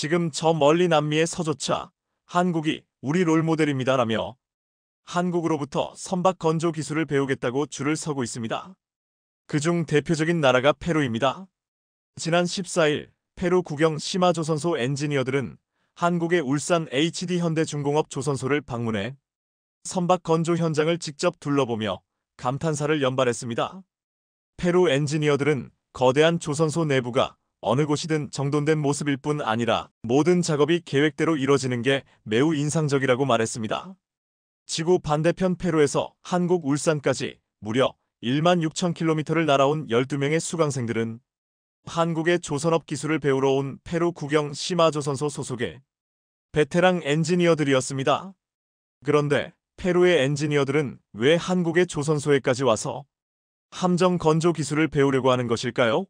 지금 저 멀리 남미의 서조차 한국이 우리 롤모델입니다라며 한국으로부터 선박 건조 기술을 배우겠다고 줄을 서고 있습니다. 그중 대표적인 나라가 페루입니다. 지난 14일 페루 국영 시마조선소 엔지니어들은 한국의 울산 HD현대중공업 조선소를 방문해 선박 건조 현장을 직접 둘러보며 감탄사를 연발했습니다. 페루 엔지니어들은 거대한 조선소 내부가 어느 곳이든 정돈된 모습일 뿐 아니라 모든 작업이 계획대로 이뤄지는 게 매우 인상적이라고 말했습니다. 지구 반대편 페루에서 한국 울산까지 무려 1만 6천 킬로미터를 날아온 12명의 수강생들은 한국의 조선업 기술을 배우러 온 페루 국영 시마조선소 소속의 베테랑 엔지니어들이었습니다. 그런데 페루의 엔지니어들은 왜 한국의 조선소에까지 와서 함정 건조 기술을 배우려고 하는 것일까요?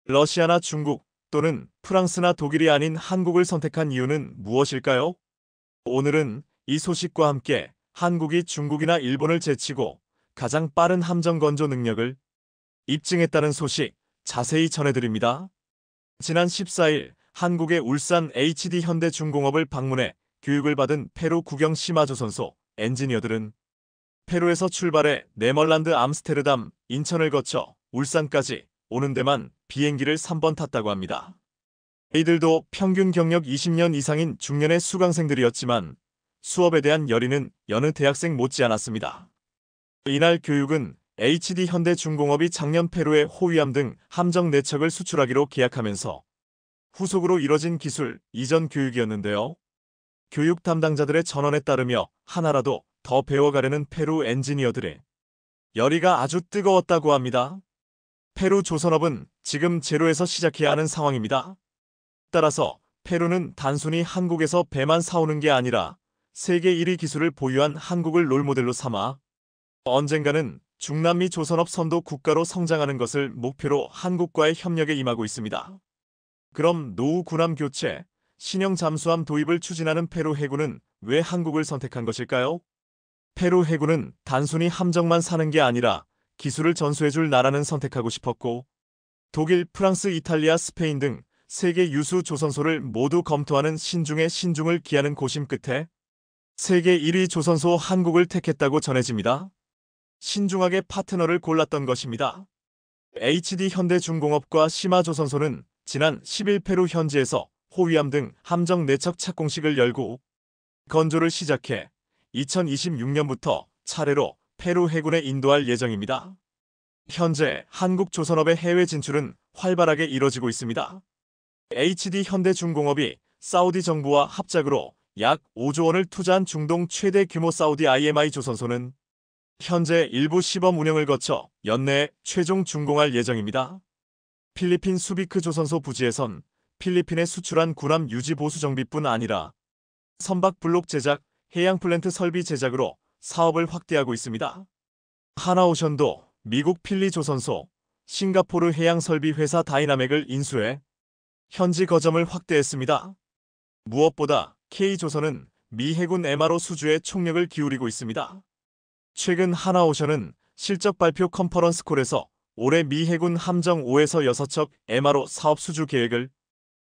러시아나 중국 또는 프랑스나 독일이 아닌 한국을 선택한 이유는 무엇일까요? 오늘은 이 소식과 함께 한국이 중국이나 일본을 제치고 가장 빠른 함정 건조 능력을 입증했다는 소식 자세히 전해드립니다. 지난 14일 한국의 울산 HD현대중공업을 방문해 교육을 받은 페루 국영 시마조선소 엔지니어들은 페루에서 출발해 네덜란드 암스테르담, 인천을 거쳐 울산까지 오는 데만 비행기를 3번 탔다고 합니다. 이들도 평균 경력 20년 이상인 중년의 수강생들이었지만 수업에 대한 열의는 여느 대학생 못지않았습니다. 이날 교육은 HD현대중공업이 작년 페루에 호위함 등 함정 4척을 수출하기로 계약하면서 후속으로 이뤄진 기술 이전 교육이었는데요. 교육 담당자들의 전언에 따르며 하나라도 더 배워가려는 페루 엔지니어들의 열의가 아주 뜨거웠다고 합니다. 페루 조선업은 지금 제로에서 시작해야 하는 상황입니다. 따라서 페루는 단순히 한국에서 배만 사오는 게 아니라 세계 1위 기술을 보유한 한국을 롤모델로 삼아 언젠가는 중남미 조선업 선도 국가로 성장하는 것을 목표로 한국과의 협력에 임하고 있습니다. 그럼 노후 군함 교체, 신형 잠수함 도입을 추진하는 페루 해군은 왜 한국을 선택한 것일까요? 페루 해군은 단순히 함정만 사는 게 아니라 기술을 전수해줄 나라는 선택하고 싶었고 독일, 프랑스, 이탈리아, 스페인 등 세계 유수 조선소를 모두 검토하는 신중의 신중을 기하는 고심 끝에 세계 1위 조선소 한국을 택했다고 전해집니다. 신중하게 파트너를 골랐던 것입니다. HD현대중공업과 시마조선소는 지난 10일 페루 현지에서 호위함 등 함정 4척 착공식을 열고 건조를 시작해 2026년부터 차례로 페루 해군에 인도할 예정입니다. 현재 한국 조선업의 해외 진출은 활발하게 이뤄지고 있습니다. HD현대중공업이 사우디 정부와 합작으로 약 5조 원을 투자한 중동 최대 규모 사우디 IMI 조선소는 현재 일부 시범 운영을 거쳐 연내에 최종 준공할 예정입니다. 필리핀 수비크 조선소 부지에선 필리핀에 수출한 군함 유지 보수 정비뿐 아니라 선박 블록 제작, 해양 플랜트 설비 제작으로 사업을 확대하고 있습니다. 하나오션도 미국 필리 조선소, 싱가포르 해양 설비 회사 다이나맥을 인수해 현지 거점을 확대했습니다. 무엇보다 K조선은 미 해군 MRO 수주에 총력을 기울이고 있습니다. 최근 하나오션은 실적 발표 컨퍼런스 콜에서 올해 미 해군 함정 5에서 6척 MRO 사업 수주 계획을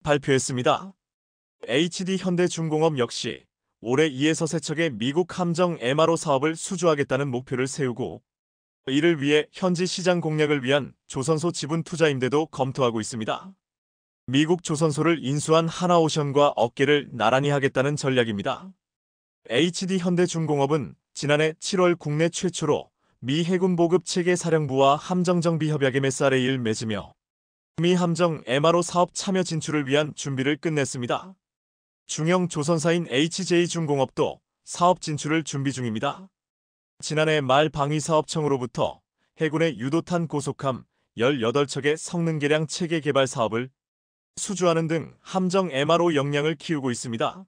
발표했습니다. HD현대중공업 역시 올해 2에서 3척의 미국 함정 MRO 사업을 수주하겠다는 목표를 세우고 이를 위해 현지 시장 공략을 위한 조선소 지분 투자 임대도 검토하고 있습니다. 미국 조선소를 인수한 하나오션과 어깨를 나란히 하겠다는 전략입니다. HD현대중공업은 지난해 7월 국내 최초로 미 해군 보급 체계 사령부와 함정정비 협약 MSRA를 맺으며 미 함정 MRO 사업 참여 진출을 위한 준비를 끝냈습니다. 중형 조선사인 HJ중공업도 사업 진출을 준비 중입니다. 지난해 말 방위사업청으로부터 해군의 유도탄 고속함 18척의 성능 개량 체계 개발 사업을 수주하는 등 함정 MRO 역량을 키우고 있습니다.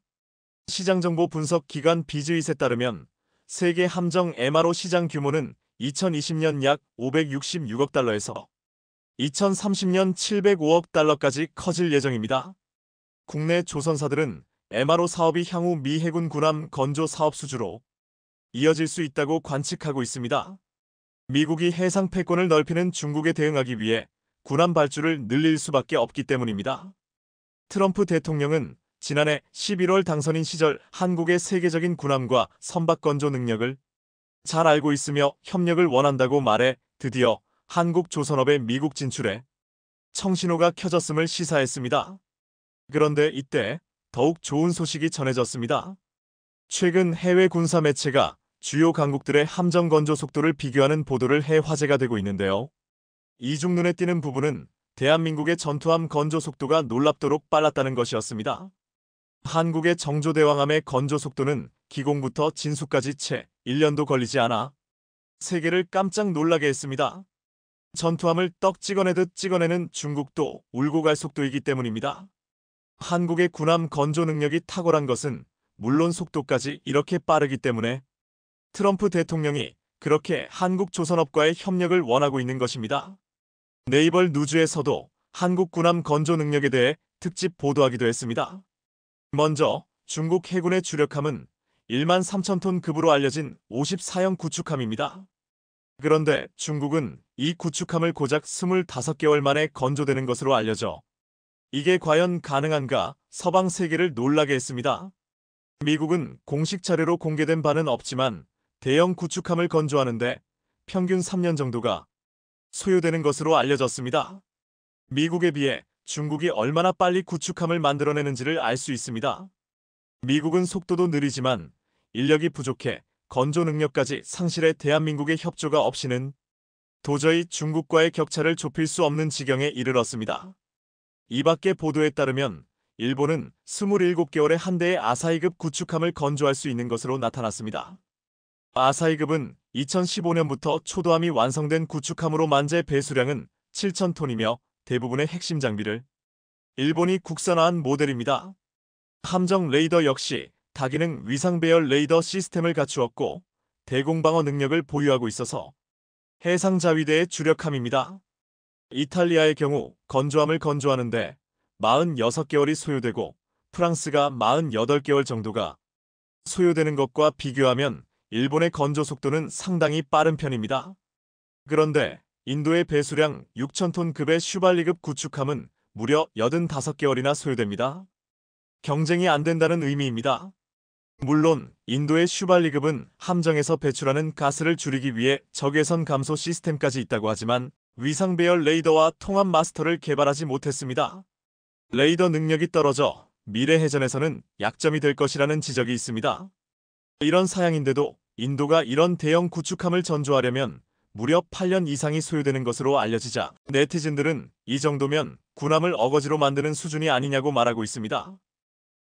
시장정보 분석 기관 비즈잇에 따르면 세계 함정 MRO 시장 규모는 2020년 약 566억 달러에서 2030년 705억 달러까지 커질 예정입니다. 국내 조선사들은 MRO 사업이 향후 미 해군 군함 건조 사업 수주로 이어질 수 있다고 관측하고 있습니다. 미국이 해상 패권을 넓히는 중국에 대응하기 위해 군함 발주를 늘릴 수밖에 없기 때문입니다. 트럼프 대통령은 지난해 11월 당선인 시절 한국의 세계적인 군함과 선박 건조 능력을 잘 알고 있으며 협력을 원한다고 말해 드디어 한국 조선업의 미국 진출에 청신호가 켜졌음을 시사했습니다. 그런데 이때 더욱 좋은 소식이 전해졌습니다. 최근 해외 군사 매체가 주요 강국들의 함정 건조 속도를 비교하는 보도를 해 화제가 되고 있는데요. 이 중 눈에 띄는 부분은 대한민국의 전투함 건조 속도가 놀랍도록 빨랐다는 것이었습니다. 한국의 정조대왕함의 건조 속도는 기공부터 진수까지 채 1년도 걸리지 않아 세계를 깜짝 놀라게 했습니다. 전투함을 떡 찍어내듯 찍어내는 중국도 울고 갈 속도이기 때문입니다. 한국의 군함 건조 능력이 탁월한 것은 물론 속도까지 이렇게 빠르기 때문에 트럼프 대통령이 그렇게 한국 조선업과의 협력을 원하고 있는 것입니다. 네이버 뉴즈에서도 한국 군함 건조 능력에 대해 특집 보도하기도 했습니다. 먼저 중국 해군의 주력함은 1만 3천 톤 급으로 알려진 54형 구축함입니다. 그런데 중국은 이 구축함을 고작 25개월 만에 건조되는 것으로 알려져 이게 과연 가능한가 서방 세계를 놀라게 했습니다. 미국은 공식 자료로 공개된 바는 없지만 대형 구축함을 건조하는데 평균 3년 정도가 소요되는 것으로 알려졌습니다. 미국에 비해 중국이 얼마나 빨리 구축함을 만들어내는지를 알 수 있습니다. 미국은 속도도 느리지만 인력이 부족해 건조 능력까지 상실해 대한민국의 협조가 없이는 도저히 중국과의 격차를 좁힐 수 없는 지경에 이르렀습니다. 이 밖에 보도에 따르면 일본은 27개월에 한 대의 아사히급 구축함을 건조할 수 있는 것으로 나타났습니다. 아사히급은 2015년부터 초도함이 완성된 구축함으로 만재 배수량은 7,000톤이며 대부분의 핵심 장비를 일본이 국산화한 모델입니다. 함정 레이더 역시 다기능 위상 배열 레이더 시스템을 갖추었고 대공방어 능력을 보유하고 있어서 해상 자위대의 주력함입니다. 이탈리아의 경우 건조함을 건조하는데 46개월이 소요되고 프랑스가 48개월 정도가 소요되는 것과 비교하면 일본의 건조 속도는 상당히 빠른 편입니다. 그런데 인도의 배수량 6,000톤급의 슈발리급 구축함은 무려 85개월이나 소요됩니다. 경쟁이 안 된다는 의미입니다. 물론 인도의 슈발리급은 함정에서 배출하는 가스를 줄이기 위해 적외선 감소 시스템까지 있다고 하지만 위상 배열 레이더와 통합 마스터를 개발하지 못했습니다. 레이더 능력이 떨어져 미래 해전에서는 약점이 될 것이라는 지적이 있습니다. 이런 사양인데도 인도가 이런 대형 구축함을 전조하려면 무려 8년 이상이 소요되는 것으로 알려지자 네티즌들은 이 정도면 군함을 어거지로 만드는 수준이 아니냐고 말하고 있습니다.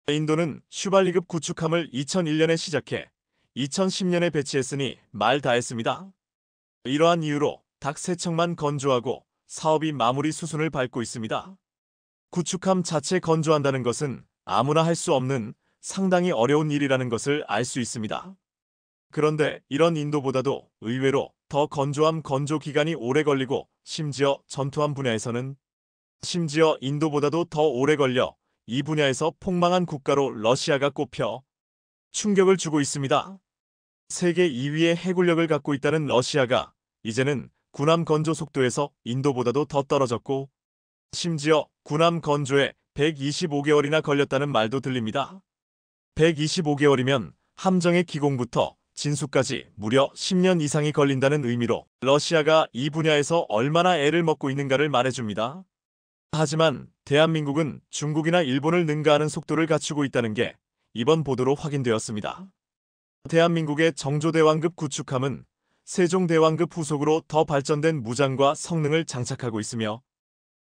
인도는 슈발리급 구축함을 2001년에 시작해 2010년에 배치했으니 말 다했습니다. 이러한 이유로 닭 3척만 건조하고 사업이 마무리 수순을 밟고 있습니다. 구축함 자체 건조한다는 것은 아무나 할 수 없는 상당히 어려운 일이라는 것을 알 수 있습니다. 그런데 이런 인도보다도 의외로 더 건조함 건조 기간이 오래 걸리고 심지어 전투함 분야에서는 심지어 인도보다도 더 오래 걸려 이 분야에서 폭망한 국가로 러시아가 꼽혀 충격을 주고 있습니다. 세계 2위의 해군력을 갖고 있다는 러시아가 이제는 군함 건조 속도에서 인도보다도 더 떨어졌고 심지어 군함 건조에 125개월이나 걸렸다는 말도 들립니다. 125개월이면 함정의 기공부터 진수까지 무려 10년 이상이 걸린다는 의미로 러시아가 이 분야에서 얼마나 애를 먹고 있는가를 말해줍니다. 하지만 대한민국은 중국이나 일본을 능가하는 속도를 갖추고 있다는 게 이번 보도로 확인되었습니다. 대한민국의 정조대왕급 구축함은 세종대왕급 후속으로 더 발전된 무장과 성능을 장착하고 있으며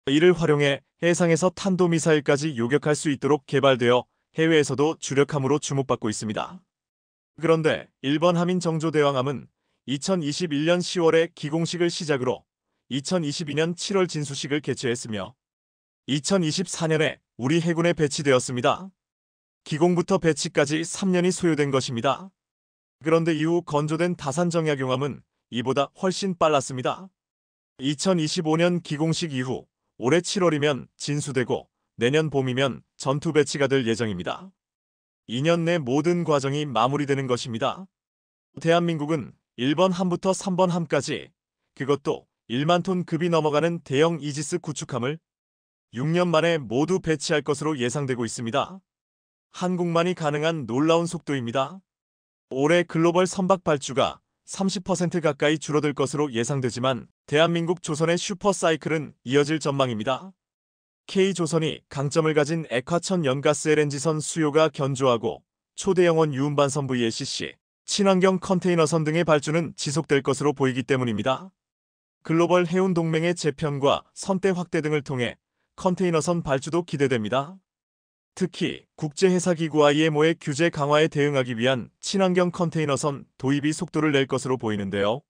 이를 활용해 해상에서 탄도미사일까지 요격할 수 있도록 개발되어 해외에서도 주력함으로 주목받고 있습니다. 그런데 일본 함인 정조대왕함은 2021년 10월에 기공식을 시작으로 2022년 7월 진수식을 개최했으며 2024년에 우리 해군에 배치되었습니다. 기공부터 배치까지 3년이 소요된 것입니다. 그런데 이후 건조된 다산정약용함은 이보다 훨씬 빨랐습니다. 2025년 기공식 이후 올해 7월이면 진수되고 내년 봄이면 전투 배치가 될 예정입니다. 2년 내 모든 과정이 마무리되는 것입니다. 대한민국은 1번 함부터 3번 함까지 그것도 1만 톤 급이 넘어가는 대형 이지스 구축함을 6년 만에 모두 배치할 것으로 예상되고 있습니다. 한국만이 가능한 놀라운 속도입니다. 올해 글로벌 선박 발주가 30% 가까이 줄어들 것으로 예상되지만 대한민국 조선의 슈퍼사이클은 이어질 전망입니다. K조선이 강점을 가진 액화천 연가스 LNG선 수요가 견조하고 초대영원 유운반선 VLCC, 친환경 컨테이너선 등의 발주는 지속될 것으로 보이기 때문입니다. 글로벌 해운 동맹의 재편과 선대 확대 등을 통해 컨테이너선 발주도 기대됩니다. 특히 국제해사기구 IMO의 규제 강화에 대응하기 위한 친환경 컨테이너선 도입이 속도를 낼 것으로 보이는데요.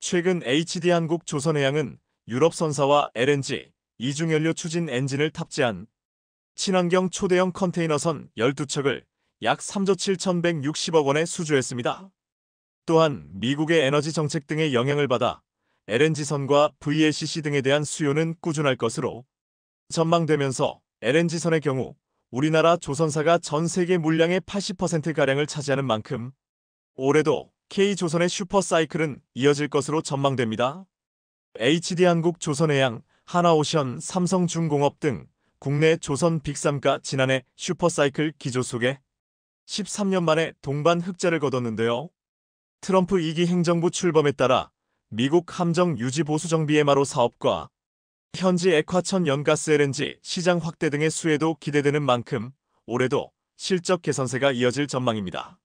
최근 HD한국 조선해양은 유럽선사와 LNG, 이중연료 추진 엔진을 탑재한 친환경 초대형 컨테이너선 12척을 약 3조 7,160억 원에 수주했습니다. 또한 미국의 에너지 정책 등의 영향을 받아 LNG선과 VLCC 등에 대한 수요는 꾸준할 것으로 전망되면서 LNG선의 경우 우리나라 조선사가 전 세계 물량의 80%가량을 차지하는 만큼 올해도 K조선의 슈퍼사이클은 이어질 것으로 전망됩니다. HD한국 조선해양, 하나오션, 삼성중공업 등 국내 조선 빅3가 지난해 슈퍼사이클 기조 속에 13년 만에 동반 흑자를 거뒀는데요. 트럼프 2기 행정부 출범에 따라 미국 함정 유지 보수 정비 MRO 사업과 현지 액화천 연가스 LNG 시장 확대 등의 수혜도 기대되는 만큼 올해도 실적 개선세가 이어질 전망입니다.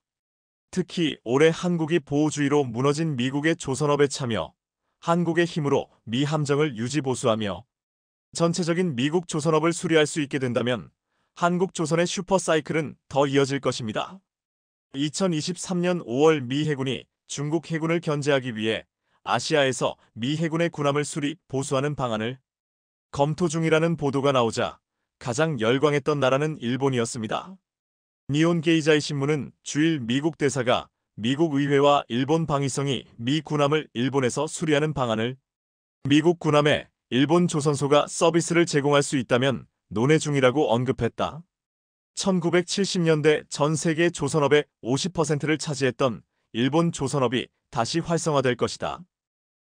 특히 올해 한국이 보호주의로 무너진 미국의 조선업에 참여, 한국의 힘으로 미 함정을 유지 보수하며 전체적인 미국 조선업을 수리할 수 있게 된다면 한국 조선의 슈퍼사이클은 더 이어질 것입니다. 2023년 5월 미 해군이 중국 해군을 견제하기 위해 아시아에서 미 해군의 군함을 수리, 보수하는 방안을 검토 중이라는 보도가 나오자 가장 열광했던 나라는 일본이었습니다. 니온 게이자이 신문은 주일 미국 대사가 미국 의회와 일본 방위성이 미 군함을 일본에서 수리하는 방안을 미국 군함에 일본 조선소가 서비스를 제공할 수 있다면 논의 중이라고 언급했다. 1970년대 전 세계 조선업의 50%를 차지했던 일본 조선업이 다시 활성화될 것이다.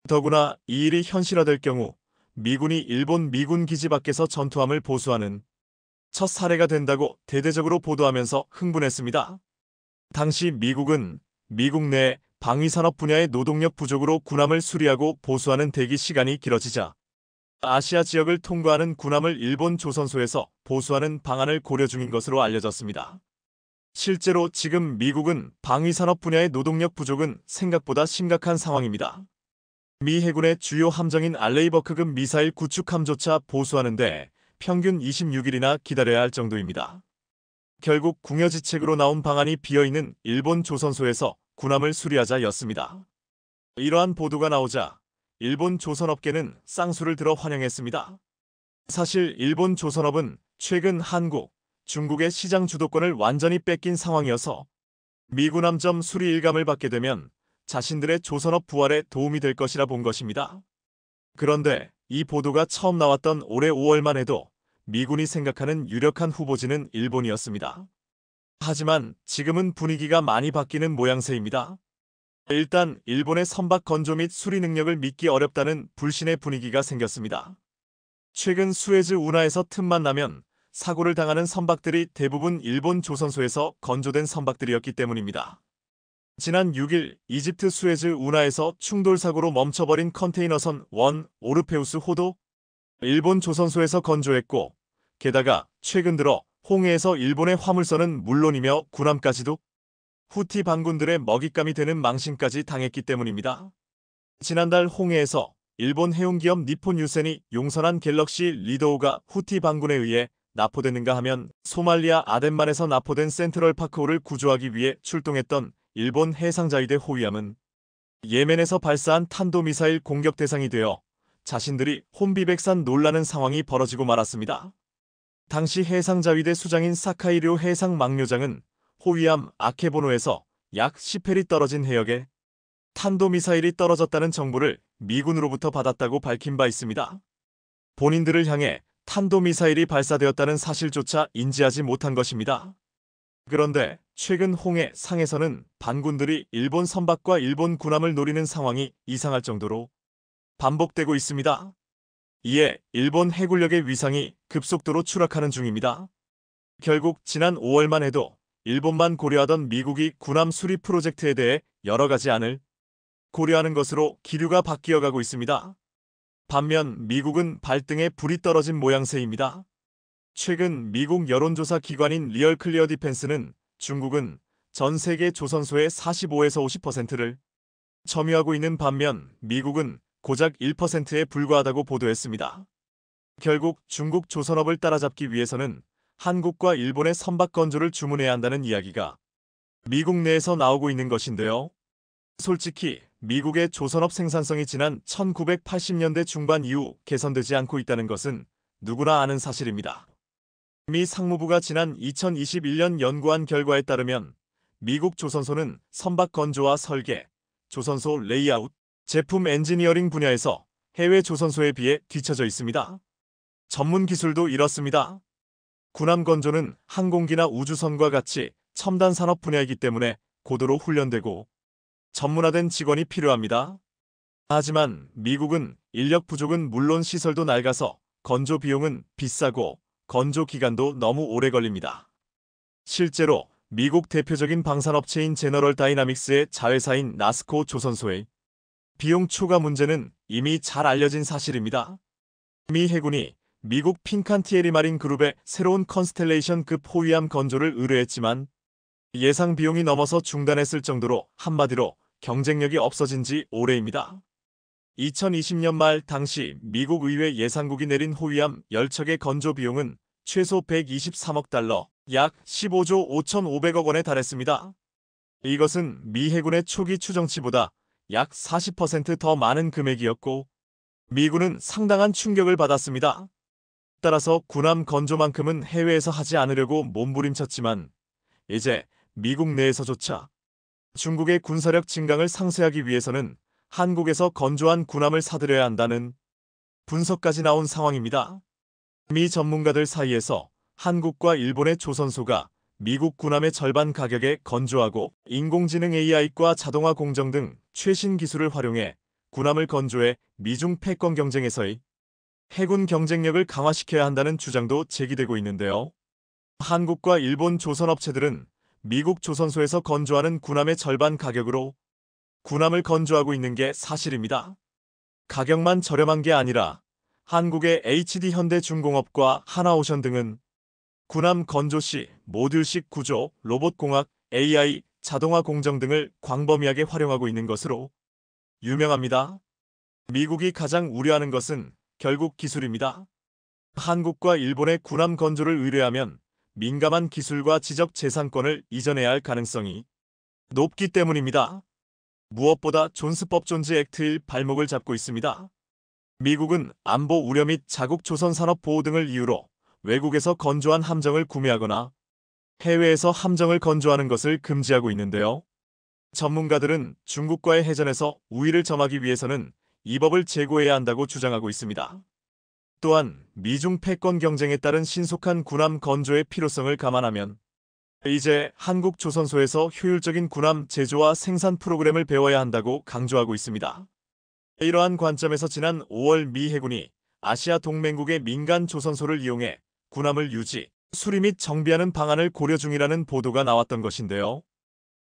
더구나 이 일이 현실화될 경우 미군이 일본 미군 기지 밖에서 전투함을 보수하는 첫 사례가 된다고 대대적으로 보도하면서 흥분했습니다. 당시 미국은 미국 내 방위산업 분야의 노동력 부족으로 군함을 수리하고 보수하는 대기 시간이 길어지자 아시아 지역을 통과하는 군함을 일본 조선소에서 보수하는 방안을 고려 중인 것으로 알려졌습니다. 실제로 지금 미국은 방위산업 분야의 노동력 부족은 생각보다 심각한 상황입니다. 미 해군의 주요 함정인 알레이버크급 미사일 구축함조차 보수하는데 평균 26일이나 기다려야 할 정도입니다. 결국 궁여지책으로 나온 방안이 비어있는 일본 조선소에서 군함을 수리하자였습니다. 이러한 보도가 나오자 일본 조선업계는 쌍수를 들어 환영했습니다. 사실 일본 조선업은 최근 한국, 중국의 시장 주도권을 완전히 뺏긴 상황이어서 미군함점 수리 일감을 받게 되면 자신들의 조선업 부활에 도움이 될 것이라 본 것입니다. 그런데 이 보도가 처음 나왔던 올해 5월만 해도 미군이 생각하는 유력한 후보지는 일본이었습니다. 하지만 지금은 분위기가 많이 바뀌는 모양새입니다. 일단 일본의 선박 건조 및 수리 능력을 믿기 어렵다는 불신의 분위기가 생겼습니다. 최근 수에즈 운하에서 틈만 나면 사고를 당하는 선박들이 대부분 일본 조선소에서 건조된 선박들이었기 때문입니다. 지난 6일 이집트 수에즈 운하에서 충돌 사고로 멈춰버린 컨테이너선 원 오르페우스 호도 일본 조선소에서 건조했고 게다가 최근 들어 홍해에서 일본의 화물선은 물론이며 군함까지도 후티 반군들의 먹잇감이 되는 망신까지 당했기 때문입니다. 지난달 홍해에서 일본 해운기업 니폰 유센이 용선한 갤럭시 리더호가 후티 반군에 의해 납포됐는가 하면 소말리아 아덴만에서 납포된 센트럴 파크호를 구조하기 위해 출동했던 일본 해상자위대 호위함은 예멘에서 발사한 탄도미사일 공격 대상이 되어 자신들이 혼비백산 놀라는 상황이 벌어지고 말았습니다. 당시 해상자위대 수장인 사카이료 해상망료장은 호위함 아케보노에서 약 10헬이 떨어진 해역에 탄도미사일이 떨어졌다는 정보를 미군으로부터 받았다고 밝힌 바 있습니다. 본인들을 향해 탄도미사일이 발사되었다는 사실조차 인지하지 못한 것입니다. 그런데 최근 홍해 상에서는 반군들이 일본 선박과 일본 군함을 노리는 상황이 이상할 정도로 반복되고 있습니다. 이에 일본 해군력의 위상이 급속도로 추락하는 중입니다. 결국 지난 5월만 해도 일본만 고려하던 미국이 군함 수리 프로젝트에 대해 여러 가지 안을 고려하는 것으로 기류가 바뀌어가고 있습니다. 반면 미국은 발등에 불이 떨어진 모양새입니다. 최근 미국 여론조사 기관인 리얼 클리어 디펜스는 중국은 전 세계 조선소의 45에서 50%를 점유하고 있는 반면 미국은 고작 1%에 불과하다고 보도했습니다. 결국 중국 조선업을 따라잡기 위해서는 한국과 일본의 선박 건조를 주문해야 한다는 이야기가 미국 내에서 나오고 있는 것인데요. 솔직히 미국의 조선업 생산성이 지난 1980년대 중반 이후 개선되지 않고 있다는 것은 누구나 아는 사실입니다. 미 상무부가 지난 2021년 연구한 결과에 따르면 미국 조선소는 선박 건조와 설계, 조선소 레이아웃, 제품 엔지니어링 분야에서 해외 조선소에 비해 뒤처져 있습니다. 전문 기술도 이렇습니다. 군함 건조는 항공기나 우주선과 같이 첨단 산업 분야이기 때문에 고도로 훈련되고 전문화된 직원이 필요합니다. 하지만 미국은 인력 부족은 물론 시설도 낡아서 건조 비용은 비싸고 건조 기간도 너무 오래 걸립니다. 실제로 미국 대표적인 방산업체인 제너럴 다이나믹스의 자회사인 나스코 조선소의 비용 초과 문제는 이미 잘 알려진 사실입니다. 미 해군이 미국 핀칸티에리 마린 그룹의 새로운 컨스텔레이션급 호위함 건조를 의뢰했지만 예상 비용이 넘어서 중단했을 정도로 한마디로 경쟁력이 없어진 지 오래입니다. 2020년 말 당시 미국 의회 예상국이 내린 호위함 10척의 건조 비용은 최소 123억 달러, 약 15조 5,500억 원에 달했습니다. 이것은 미 해군의 초기 추정치보다 약 40% 더 많은 금액이었고 미군은 상당한 충격을 받았습니다. 따라서 군함 건조만큼은 해외에서 하지 않으려고 몸부림쳤지만 이제 미국 내에서조차 중국의 군사력 증강을 상쇄하기 위해서는 한국에서 건조한 군함을 사들여야 한다는 분석까지 나온 상황입니다. 미 전문가들 사이에서 한국과 일본의 조선소가 미국 군함의 절반 가격에 건조하고 인공지능 AI과 자동화 공정 등 최신 기술을 활용해 군함을 건조해 미중 패권 경쟁에서의 해군 경쟁력을 강화시켜야 한다는 주장도 제기되고 있는데요. 한국과 일본 조선업체들은 미국 조선소에서 건조하는 군함의 절반 가격으로 군함을 건조하고 있는 게 사실입니다. 가격만 저렴한 게 아니라 한국의 HD 현대중공업과 하나오션 등은 군함 건조 시 모듈식 구조, 로봇공학, AI, 자동화 공정 등을 광범위하게 활용하고 있는 것으로 유명합니다. 미국이 가장 우려하는 것은 결국 기술입니다. 한국과 일본의 군함 건조를 의뢰하면 민감한 기술과 지적 재산권을 이전해야 할 가능성이 높기 때문입니다. 무엇보다 존스법 존즈 액트의 발목을 잡고 있습니다. 미국은 안보 우려 및 자국 조선 산업 보호 등을 이유로 외국에서 건조한 함정을 구매하거나 해외에서 함정을 건조하는 것을 금지하고 있는데요. 전문가들은 중국과의 해전에서 우위를 점하기 위해서는 이 법을 제고해야 한다고 주장하고 있습니다. 또한 미중 패권 경쟁에 따른 신속한 군함 건조의 필요성을 감안하면 이제 한국 조선소에서 효율적인 군함 제조와 생산 프로그램을 배워야 한다고 강조하고 있습니다. 이러한 관점에서 지난 5월 미 해군이 아시아 동맹국의 민간 조선소를 이용해 군함을 유지, 수리 및 정비하는 방안을 고려 중이라는 보도가 나왔던 것인데요.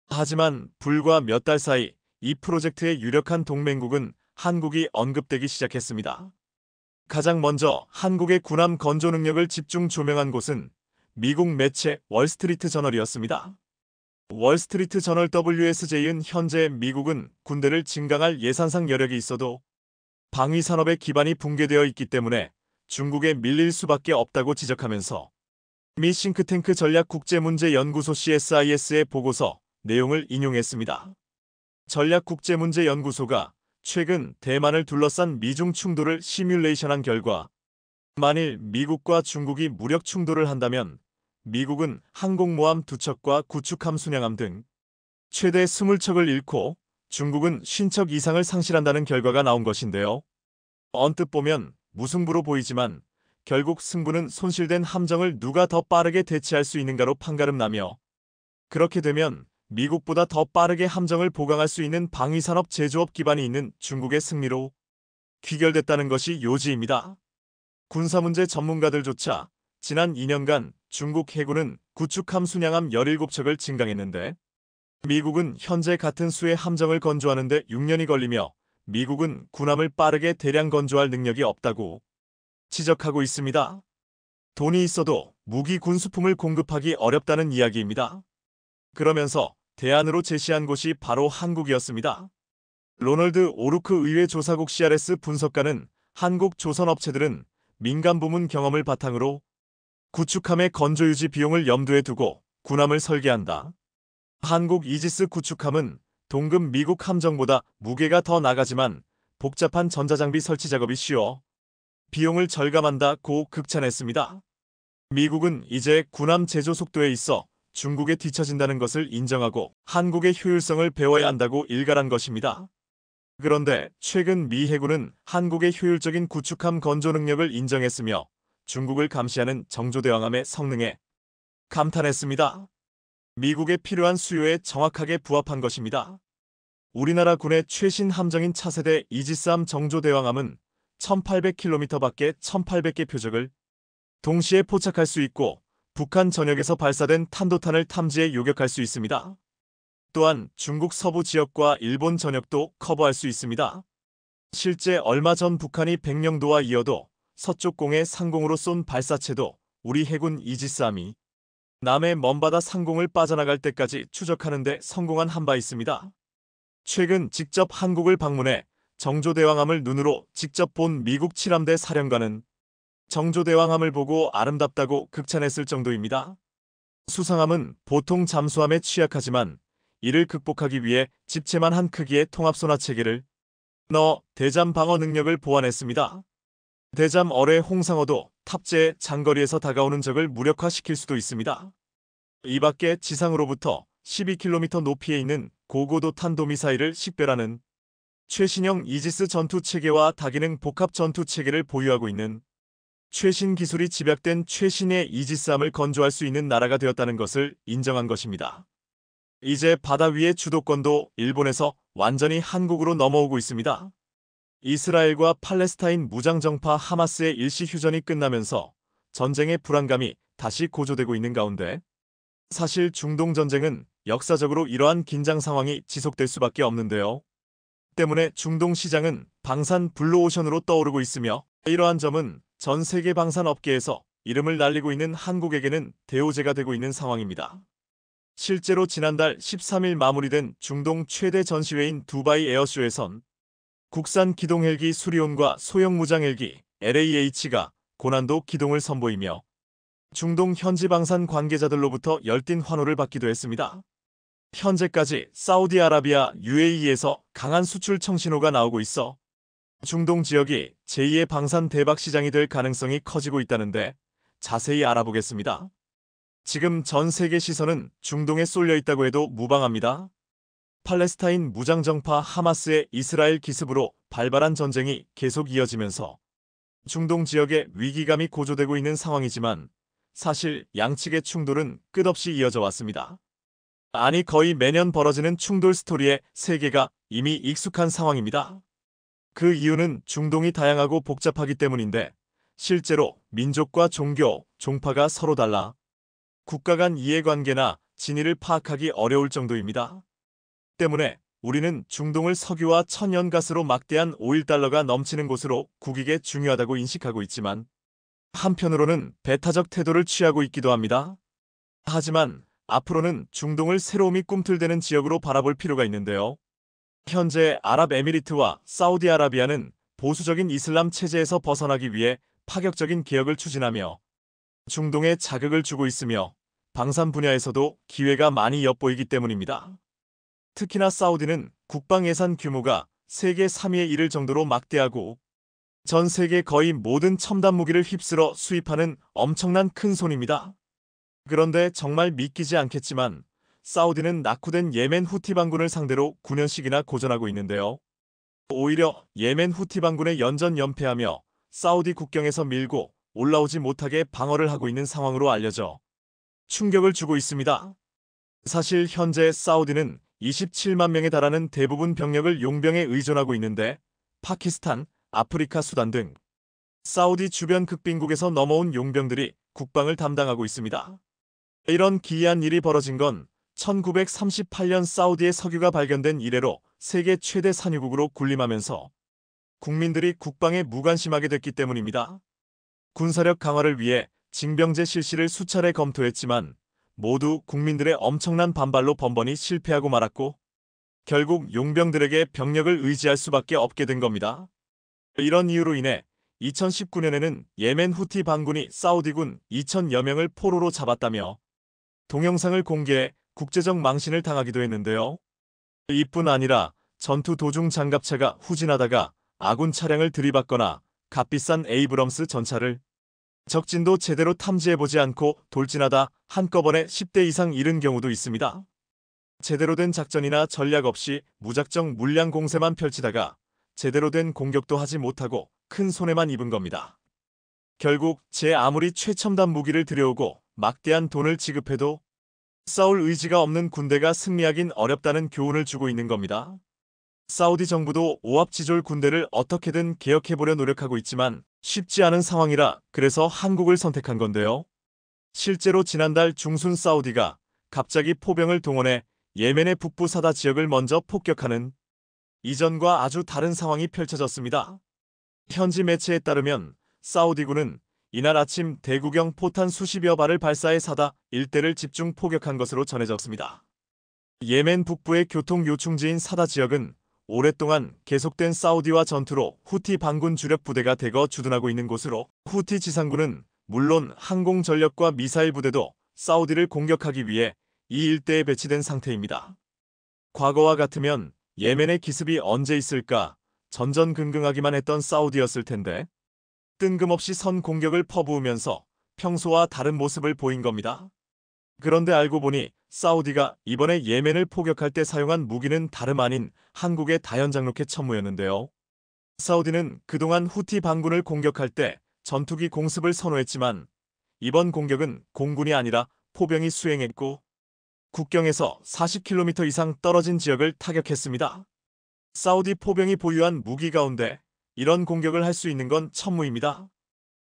하지만 불과 몇 달 사이 이 프로젝트의 유력한 동맹국은 한국이 언급되기 시작했습니다. 가장 먼저 한국의 군함 건조 능력을 집중 조명한 곳은 미국 매체 월스트리트 저널이었습니다. 월스트리트 저널 WSJ는 현재 미국은 군대를 증강할 예산상 여력이 있어도 방위 산업의 기반이 붕괴되어 있기 때문에 중국에 밀릴 수밖에 없다고 지적하면서 미 싱크탱크 전략국제문제연구소 CSIS의 보고서 내용을 인용했습니다. 전략국제문제연구소가 최근 대만을 둘러싼 미중 충돌을 시뮬레이션한 결과 만일 미국과 중국이 무력 충돌을 한다면 미국은 항공모함 2척과 구축함 순양함 등 최대 20척을 잃고 중국은 50척 이상을 상실한다는 결과가 나온 것인데요. 언뜻 보면 무승부로 보이지만 결국 승부는 손실된 함정을 누가 더 빠르게 대체할 수 있는가로 판가름나며 그렇게 되면 미국보다 더 빠르게 함정을 보강할 수 있는 방위산업 제조업 기반이 있는 중국의 승리로 귀결됐다는 것이 요지입니다. 군사문제 전문가들조차 지난 2년간 중국 해군은 구축함 순양함 17척을 증강했는데 미국은 현재 같은 수의 함정을 건조하는 데 6년이 걸리며 미국은 군함을 빠르게 대량 건조할 능력이 없다고 지적하고 있습니다. 돈이 있어도 무기 군수품을 공급하기 어렵다는 이야기입니다. 그러면서 대안으로 제시한 곳이 바로 한국이었습니다. 로널드 오루크 의회 조사국 CRS 분석가는 한국 조선업체들은 민간 부문 경험을 바탕으로 구축함의 건조 유지 비용을 염두에 두고 군함을 설계한다. 한국 이지스 구축함은 동급 미국 함정보다 무게가 더 나가지만 복잡한 전자장비 설치 작업이 쉬워 비용을 절감한다고 극찬했습니다. 미국은 이제 군함 제조 속도에 있어 중국에 뒤처진다는 것을 인정하고 한국의 효율성을 배워야 한다고 일갈한 것입니다. 그런데 최근 미 해군은 한국의 효율적인 구축함 건조 능력을 인정했으며 중국을 감시하는 정조대왕함의 성능에 감탄했습니다. 미국에 필요한 수요에 정확하게 부합한 것입니다. 우리나라 군의 최신 함정인 차세대 이지스함 정조대왕함은 1800km 밖에 1800개 표적을 동시에 포착할 수 있고 북한 전역에서 발사된 탄도탄을 탐지해 요격할 수 있습니다. 또한 중국 서부 지역과 일본 전역도 커버할 수 있습니다. 실제 얼마 전 북한이 백령도와 이어도 서쪽공에 상공으로 쏜 발사체도 우리 해군 이지스함이 남해 먼바다 상공을 빠져나갈 때까지 추적하는 데 성공한 한 바 있습니다. 최근 직접 한국을 방문해 정조대왕함을 눈으로 직접 본 미국 칠함대 사령관은 정조대왕함을 보고 아름답다고 극찬했을 정도입니다. 수상함은 보통 잠수함에 취약하지만 이를 극복하기 위해 집채만 한 크기의 통합소나 체계를 넣어 대잠 방어 능력을 보완했습니다. 대잠 어뢰 홍상어도 탑재해 장거리에서 다가오는 적을 무력화시킬 수도 있습니다. 이 밖에 지상으로부터 12km 높이에 있는 고고도 탄도미사일을 식별하는 최신형 이지스 전투체계와 다기능 복합 전투체계를 보유하고 있는 최신 기술이 집약된 최신의 이지스함을 건조할 수 있는 나라가 되었다는 것을 인정한 것입니다. 이제 바다 위의 주도권도 일본에서 완전히 한국으로 넘어오고 있습니다. 이스라엘과 팔레스타인 무장정파 하마스의 일시 휴전이 끝나면서 전쟁의 불안감이 다시 고조되고 있는 가운데 사실 중동 전쟁은 역사적으로 이러한 긴장 상황이 지속될 수밖에 없는데요. 때문에 중동 시장은 방산 블루오션으로 떠오르고 있으며 이러한 점은 전 세계 방산 업계에서 이름을 날리고 있는 한국에게는 대오제가 되고 있는 상황입니다. 실제로 지난달 13일 마무리된 중동 최대 전시회인 두바이 에어쇼에선 국산 기동 헬기 수리온과 소형 무장 헬기 LAH가 고난도 기동을 선보이며 중동 현지 방산 관계자들로부터 열띤 환호를 받기도 했습니다. 현재까지 사우디아라비아 UAE에서 강한 수출 청신호가 나오고 있어 중동 지역이 제2의 방산 대박 시장이 될 가능성이 커지고 있다는데 자세히 알아보겠습니다. 지금 전 세계 시선은 중동에 쏠려 있다고 해도 무방합니다. 팔레스타인 무장정파 하마스의 이스라엘 기습으로 발발한 전쟁이 계속 이어지면서 중동 지역의 위기감이 고조되고 있는 상황이지만 사실 양측의 충돌은 끝없이 이어져 왔습니다. 아니 거의 매년 벌어지는 충돌 스토리에 세계가 이미 익숙한 상황입니다. 그 이유는 중동이 다양하고 복잡하기 때문인데 실제로 민족과 종교, 종파가 서로 달라 국가 간 이해관계나 진위를 파악하기 어려울 정도입니다. 때문에 우리는 중동을 석유와 천연가스로 막대한 오일 달러가 넘치는 곳으로 국익에 중요하다고 인식하고 있지만 한편으로는 배타적 태도를 취하고 있기도 합니다. 하지만 앞으로는 중동을 새로움이 꿈틀대는 지역으로 바라볼 필요가 있는데요. 현재 아랍에미리트와 사우디아라비아는 보수적인 이슬람 체제에서 벗어나기 위해 파격적인 개혁을 추진하며 중동에 자극을 주고 있으며 방산 분야에서도 기회가 많이 엿보이기 때문입니다. 특히나 사우디는 국방 예산 규모가 세계 3위에 이를 정도로 막대하고 전 세계 거의 모든 첨단 무기를 휩쓸어 수입하는 엄청난 큰 손입니다. 그런데 정말 믿기지 않겠지만 사우디는 낙후된 예멘 후티 반군을 상대로 9년씩이나 고전하고 있는데요. 오히려 예멘 후티 반군에 연전연패하며 사우디 국경에서 밀고 올라오지 못하게 방어를 하고 있는 상황으로 알려져 충격을 주고 있습니다. 사실 현재 사우디는 27만 명에 달하는 대부분 병력을 용병에 의존하고 있는데 파키스탄, 아프리카 수단 등 사우디 주변 극빈국에서 넘어온 용병들이 국방을 담당하고 있습니다. 이런 기이한 일이 벌어진 건 1938년 사우디의 석유가 발견된 이래로 세계 최대 산유국으로 군림하면서 국민들이 국방에 무관심하게 됐기 때문입니다. 군사력 강화를 위해 징병제 실시를 수차례 검토했지만 모두 국민들의 엄청난 반발로 번번이 실패하고 말았고 결국 용병들에게 병력을 의지할 수밖에 없게 된 겁니다. 이런 이유로 인해 2019년에는 예멘 후티 반군이 사우디군 2,000여 명을 포로로 잡았다며 동영상을 공개해 국제적 망신을 당하기도 했는데요. 이뿐 아니라 전투 도중 장갑차가 후진하다가 아군 차량을 들이받거나 값비싼 에이브럼스 전차를 적진도 제대로 탐지해보지 않고 돌진하다 한꺼번에 10대 이상 잃은 경우도 있습니다. 제대로 된 작전이나 전략 없이 무작정 물량 공세만 펼치다가 제대로 된 공격도 하지 못하고 큰 손해만 입은 겁니다. 결국 제 아무리 최첨단 무기를 들여오고 막대한 돈을 지급해도 싸울 의지가 없는 군대가 승리하긴 어렵다는 교훈을 주고 있는 겁니다. 사우디 정부도 오합지졸 군대를 어떻게든 개혁해보려 노력하고 있지만 쉽지 않은 상황이라 그래서 한국을 선택한 건데요. 실제로 지난달 중순 사우디가 갑자기 포병을 동원해 예멘의 북부 사다 지역을 먼저 폭격하는 이전과 아주 다른 상황이 펼쳐졌습니다. 현지 매체에 따르면 사우디군은 이날 아침 대구경 포탄 수십여 발을 발사해 사다 일대를 집중 포격한 것으로 전해졌습니다. 예멘 북부의 교통 요충지인 사다 지역은 오랫동안 계속된 사우디와 전투로 후티 반군 주력 부대가 대거 주둔하고 있는 곳으로 후티 지상군은 물론 항공 전력과 미사일 부대도 사우디를 공격하기 위해 이 일대에 배치된 상태입니다. 과거와 같으면 예멘의 기습이 언제 있을까 전전긍긍하기만 했던 사우디였을 텐데 뜬금없이 선 공격을 퍼부으면서 평소와 다른 모습을 보인 겁니다. 그런데 알고 보니 사우디가 이번에 예멘을 포격할 때 사용한 무기는 다름 아닌 한국의 다연장 로켓 천무였는데요. 사우디는 그동안 후티 반군을 공격할 때 전투기 공습을 선호했지만 이번 공격은 공군이 아니라 포병이 수행했고 국경에서 40km 이상 떨어진 지역을 타격했습니다. 사우디 포병이 보유한 무기 가운데 이런 공격을 할 수 있는 건 천무입니다.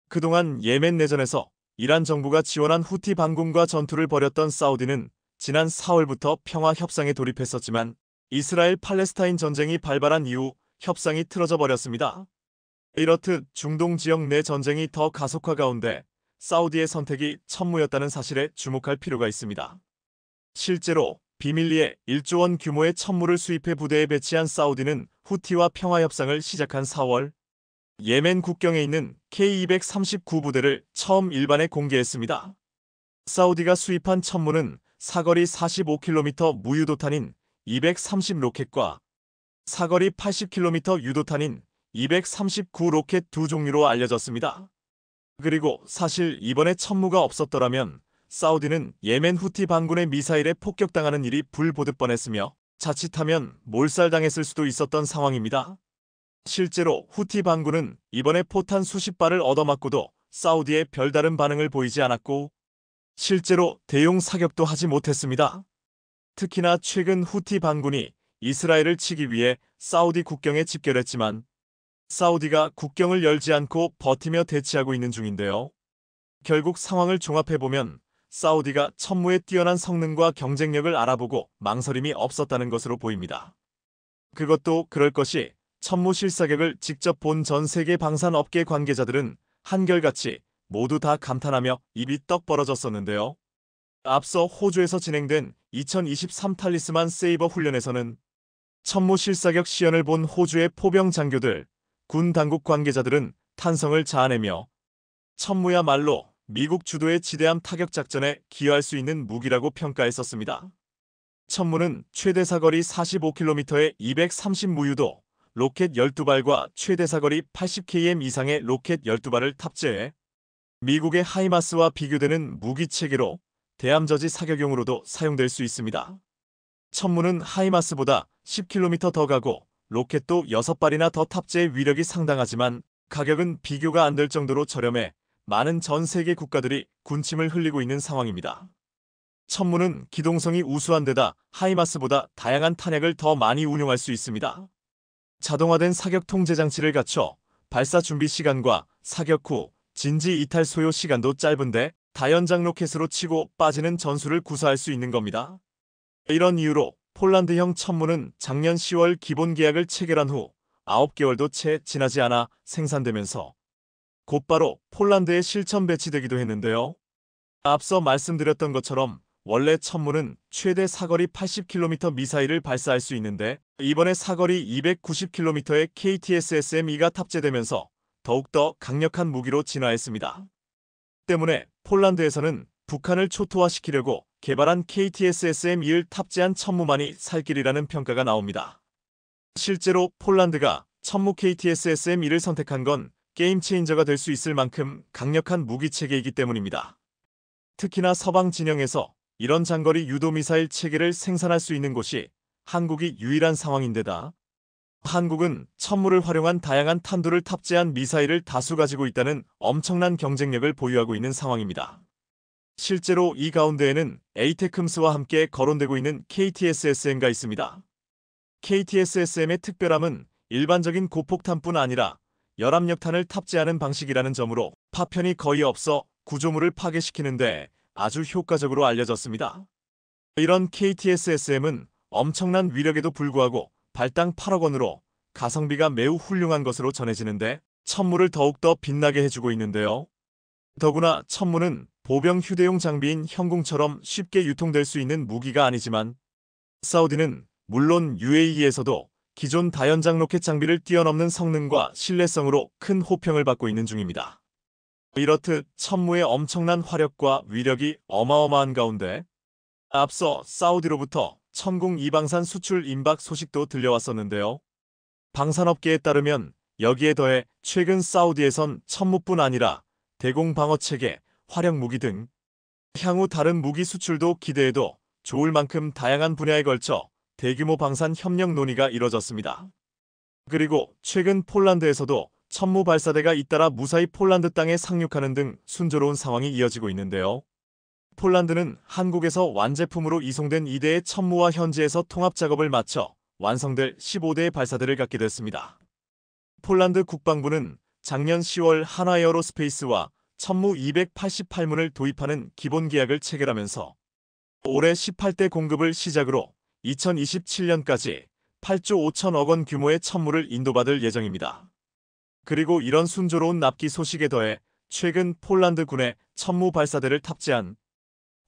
그동안 예멘 내전에서 이란 정부가 지원한 후티 반군과 전투를 벌였던 사우디는 지난 4월부터 평화 협상에 돌입했었지만 이스라엘 팔레스타인 전쟁이 발발한 이후 협상이 틀어져 버렸습니다. 이렇듯 중동 지역 내 전쟁이 더 가속화 가운데 사우디의 선택이 천무였다는 사실에 주목할 필요가 있습니다. 실제로 비밀리에 1조 원 규모의 천무를 수입해 부대에 배치한 사우디는 후티와 평화 협상을 시작한 4월 예멘 국경에 있는 K239 부대를 처음 일반에 공개했습니다. 사우디가 수입한 천무는 사거리 45km 무유도탄인 230 로켓과 사거리 80km 유도탄인 239 로켓 두 종류로 알려졌습니다. 그리고 사실 이번에 천무가 없었더라면 사우디는 예멘 후티 반군의 미사일에 폭격당하는 일이 불보듯 뻔했으며 자칫하면 몰살당했을 수도 있었던 상황입니다. 실제로 후티 반군은 이번에 포탄 수십 발을 얻어맞고도 사우디의 별다른 반응을 보이지 않았고 실제로 대용 사격도 하지 못했습니다. 특히나 최근 후티 반군이 이스라엘을 치기 위해 사우디 국경에 집결했지만 사우디가 국경을 열지 않고 버티며 대치하고 있는 중인데요. 결국 상황을 종합해보면 사우디가 천무의 뛰어난 성능과 경쟁력을 알아보고 망설임이 없었다는 것으로 보입니다. 그것도 그럴 것이 천무 실사격을 직접 본 전 세계 방산업계 관계자들은 한결같이 모두 다 감탄하며 입이 떡 벌어졌었는데요. 앞서 호주에서 진행된 2023 탈리스만 세이버 훈련에서는 천무 실사격 시연을 본 호주의 포병 장교들, 군 당국 관계자들은 탄성을 자아내며 천무야말로 미국 주도의 지대함 타격 작전에 기여할 수 있는 무기라고 평가했었습니다. 천무는 최대 사거리 45km의 230 무유도 로켓 12발과 최대 사거리 80km 이상의 로켓 12발을 탑재해 미국의 하이마스와 비교되는 무기 체계로 대함저지 사격용으로도 사용될 수 있습니다. 천무는 하이마스보다 10km 더 가고 로켓도 6발이나 더 탑재해 위력이 상당하지만 가격은 비교가 안 될 정도로 저렴해 많은 전 세계 국가들이 군침을 흘리고 있는 상황입니다. 천무는 기동성이 우수한 데다 하이마스보다 다양한 탄약을 더 많이 운용할 수 있습니다. 자동화된 사격 통제 장치를 갖춰 발사 준비 시간과 사격 후 진지 이탈 소요 시간도 짧은데 다연장 로켓으로 치고 빠지는 전술을 구사할 수 있는 겁니다. 이런 이유로 폴란드형 천무는 작년 10월 기본 계약을 체결한 후 9개월도 채 지나지 않아 생산되면서 곧바로 폴란드에 실전 배치되기도 했는데요. 앞서 말씀드렸던 것처럼 원래 천무는 최대 사거리 80km 미사일을 발사할 수 있는데 이번에 사거리 290km의 KTSSM-2가 탑재되면서 더욱더 강력한 무기로 진화했습니다. 때문에 폴란드에서는 북한을 초토화시키려고 개발한 KTSSM-2를 탑재한 천무만이 살 길이라는 평가가 나옵니다. 실제로 폴란드가 천무 KTSSM-2를 선택한 건 게임 체인저가 될 수 있을 만큼 강력한 무기 체계이기 때문입니다. 특히나 서방 진영에서 이런 장거리 유도미사일 체계를 생산할 수 있는 곳이 한국이 유일한 상황인데다 한국은 천무를 활용한 다양한 탄두를 탑재한 미사일을 다수 가지고 있다는 엄청난 경쟁력을 보유하고 있는 상황입니다. 실제로 이 가운데에는 에이테크მს와 함께 거론되고 있는 KTSSM가 있습니다. KTSSM의 특별함은 일반적인 고폭탄뿐 아니라 열압력탄을 탑재하는 방식이라는 점으로 파편이 거의 없어 구조물을 파괴시키는데 아주 효과적으로 알려졌습니다. 이런 KTSSM은 엄청난 위력에도 불구하고 발당 8억 원으로 가성비가 매우 훌륭한 것으로 전해지는데 천무를 더욱더 빛나게 해주고 있는데요. 더구나 천무는 보병 휴대용 장비인 형궁처럼 쉽게 유통될 수 있는 무기가 아니지만 사우디는 물론 UAE에서도 기존 다연장 로켓 장비를 뛰어넘는 성능과 신뢰성으로 큰 호평을 받고 있는 중입니다. 이렇듯 천무의 엄청난 화력과 위력이 어마어마한 가운데 앞서 사우디로부터 천궁 2방산 수출 임박 소식도 들려왔었는데요. 방산업계에 따르면 여기에 더해 최근 사우디에선 천무뿐 아니라 대공 방어체계, 화력 무기 등 향후 다른 무기 수출도 기대해도 좋을 만큼 다양한 분야에 걸쳐 대규모 방산 협력 논의가 이뤄졌습니다. 그리고 최근 폴란드에서도 천무 발사대가 잇따라 무사히 폴란드 땅에 상륙하는 등 순조로운 상황이 이어지고 있는데요. 폴란드는 한국에서 완제품으로 이송된 2대의 천무와 현지에서 통합 작업을 마쳐 완성될 15대의 발사대를 갖게 됐습니다. 폴란드 국방부는 작년 10월 한화에어로스페이스와 천무 288문을 도입하는 기본 계약을 체결하면서 올해 18대 공급을 시작으로 2027년까지 8조 5천억 원 규모의 천무를 인도받을 예정입니다. 그리고 이런 순조로운 납기 소식에 더해 최근 폴란드 군에 천무 발사대를 탑재한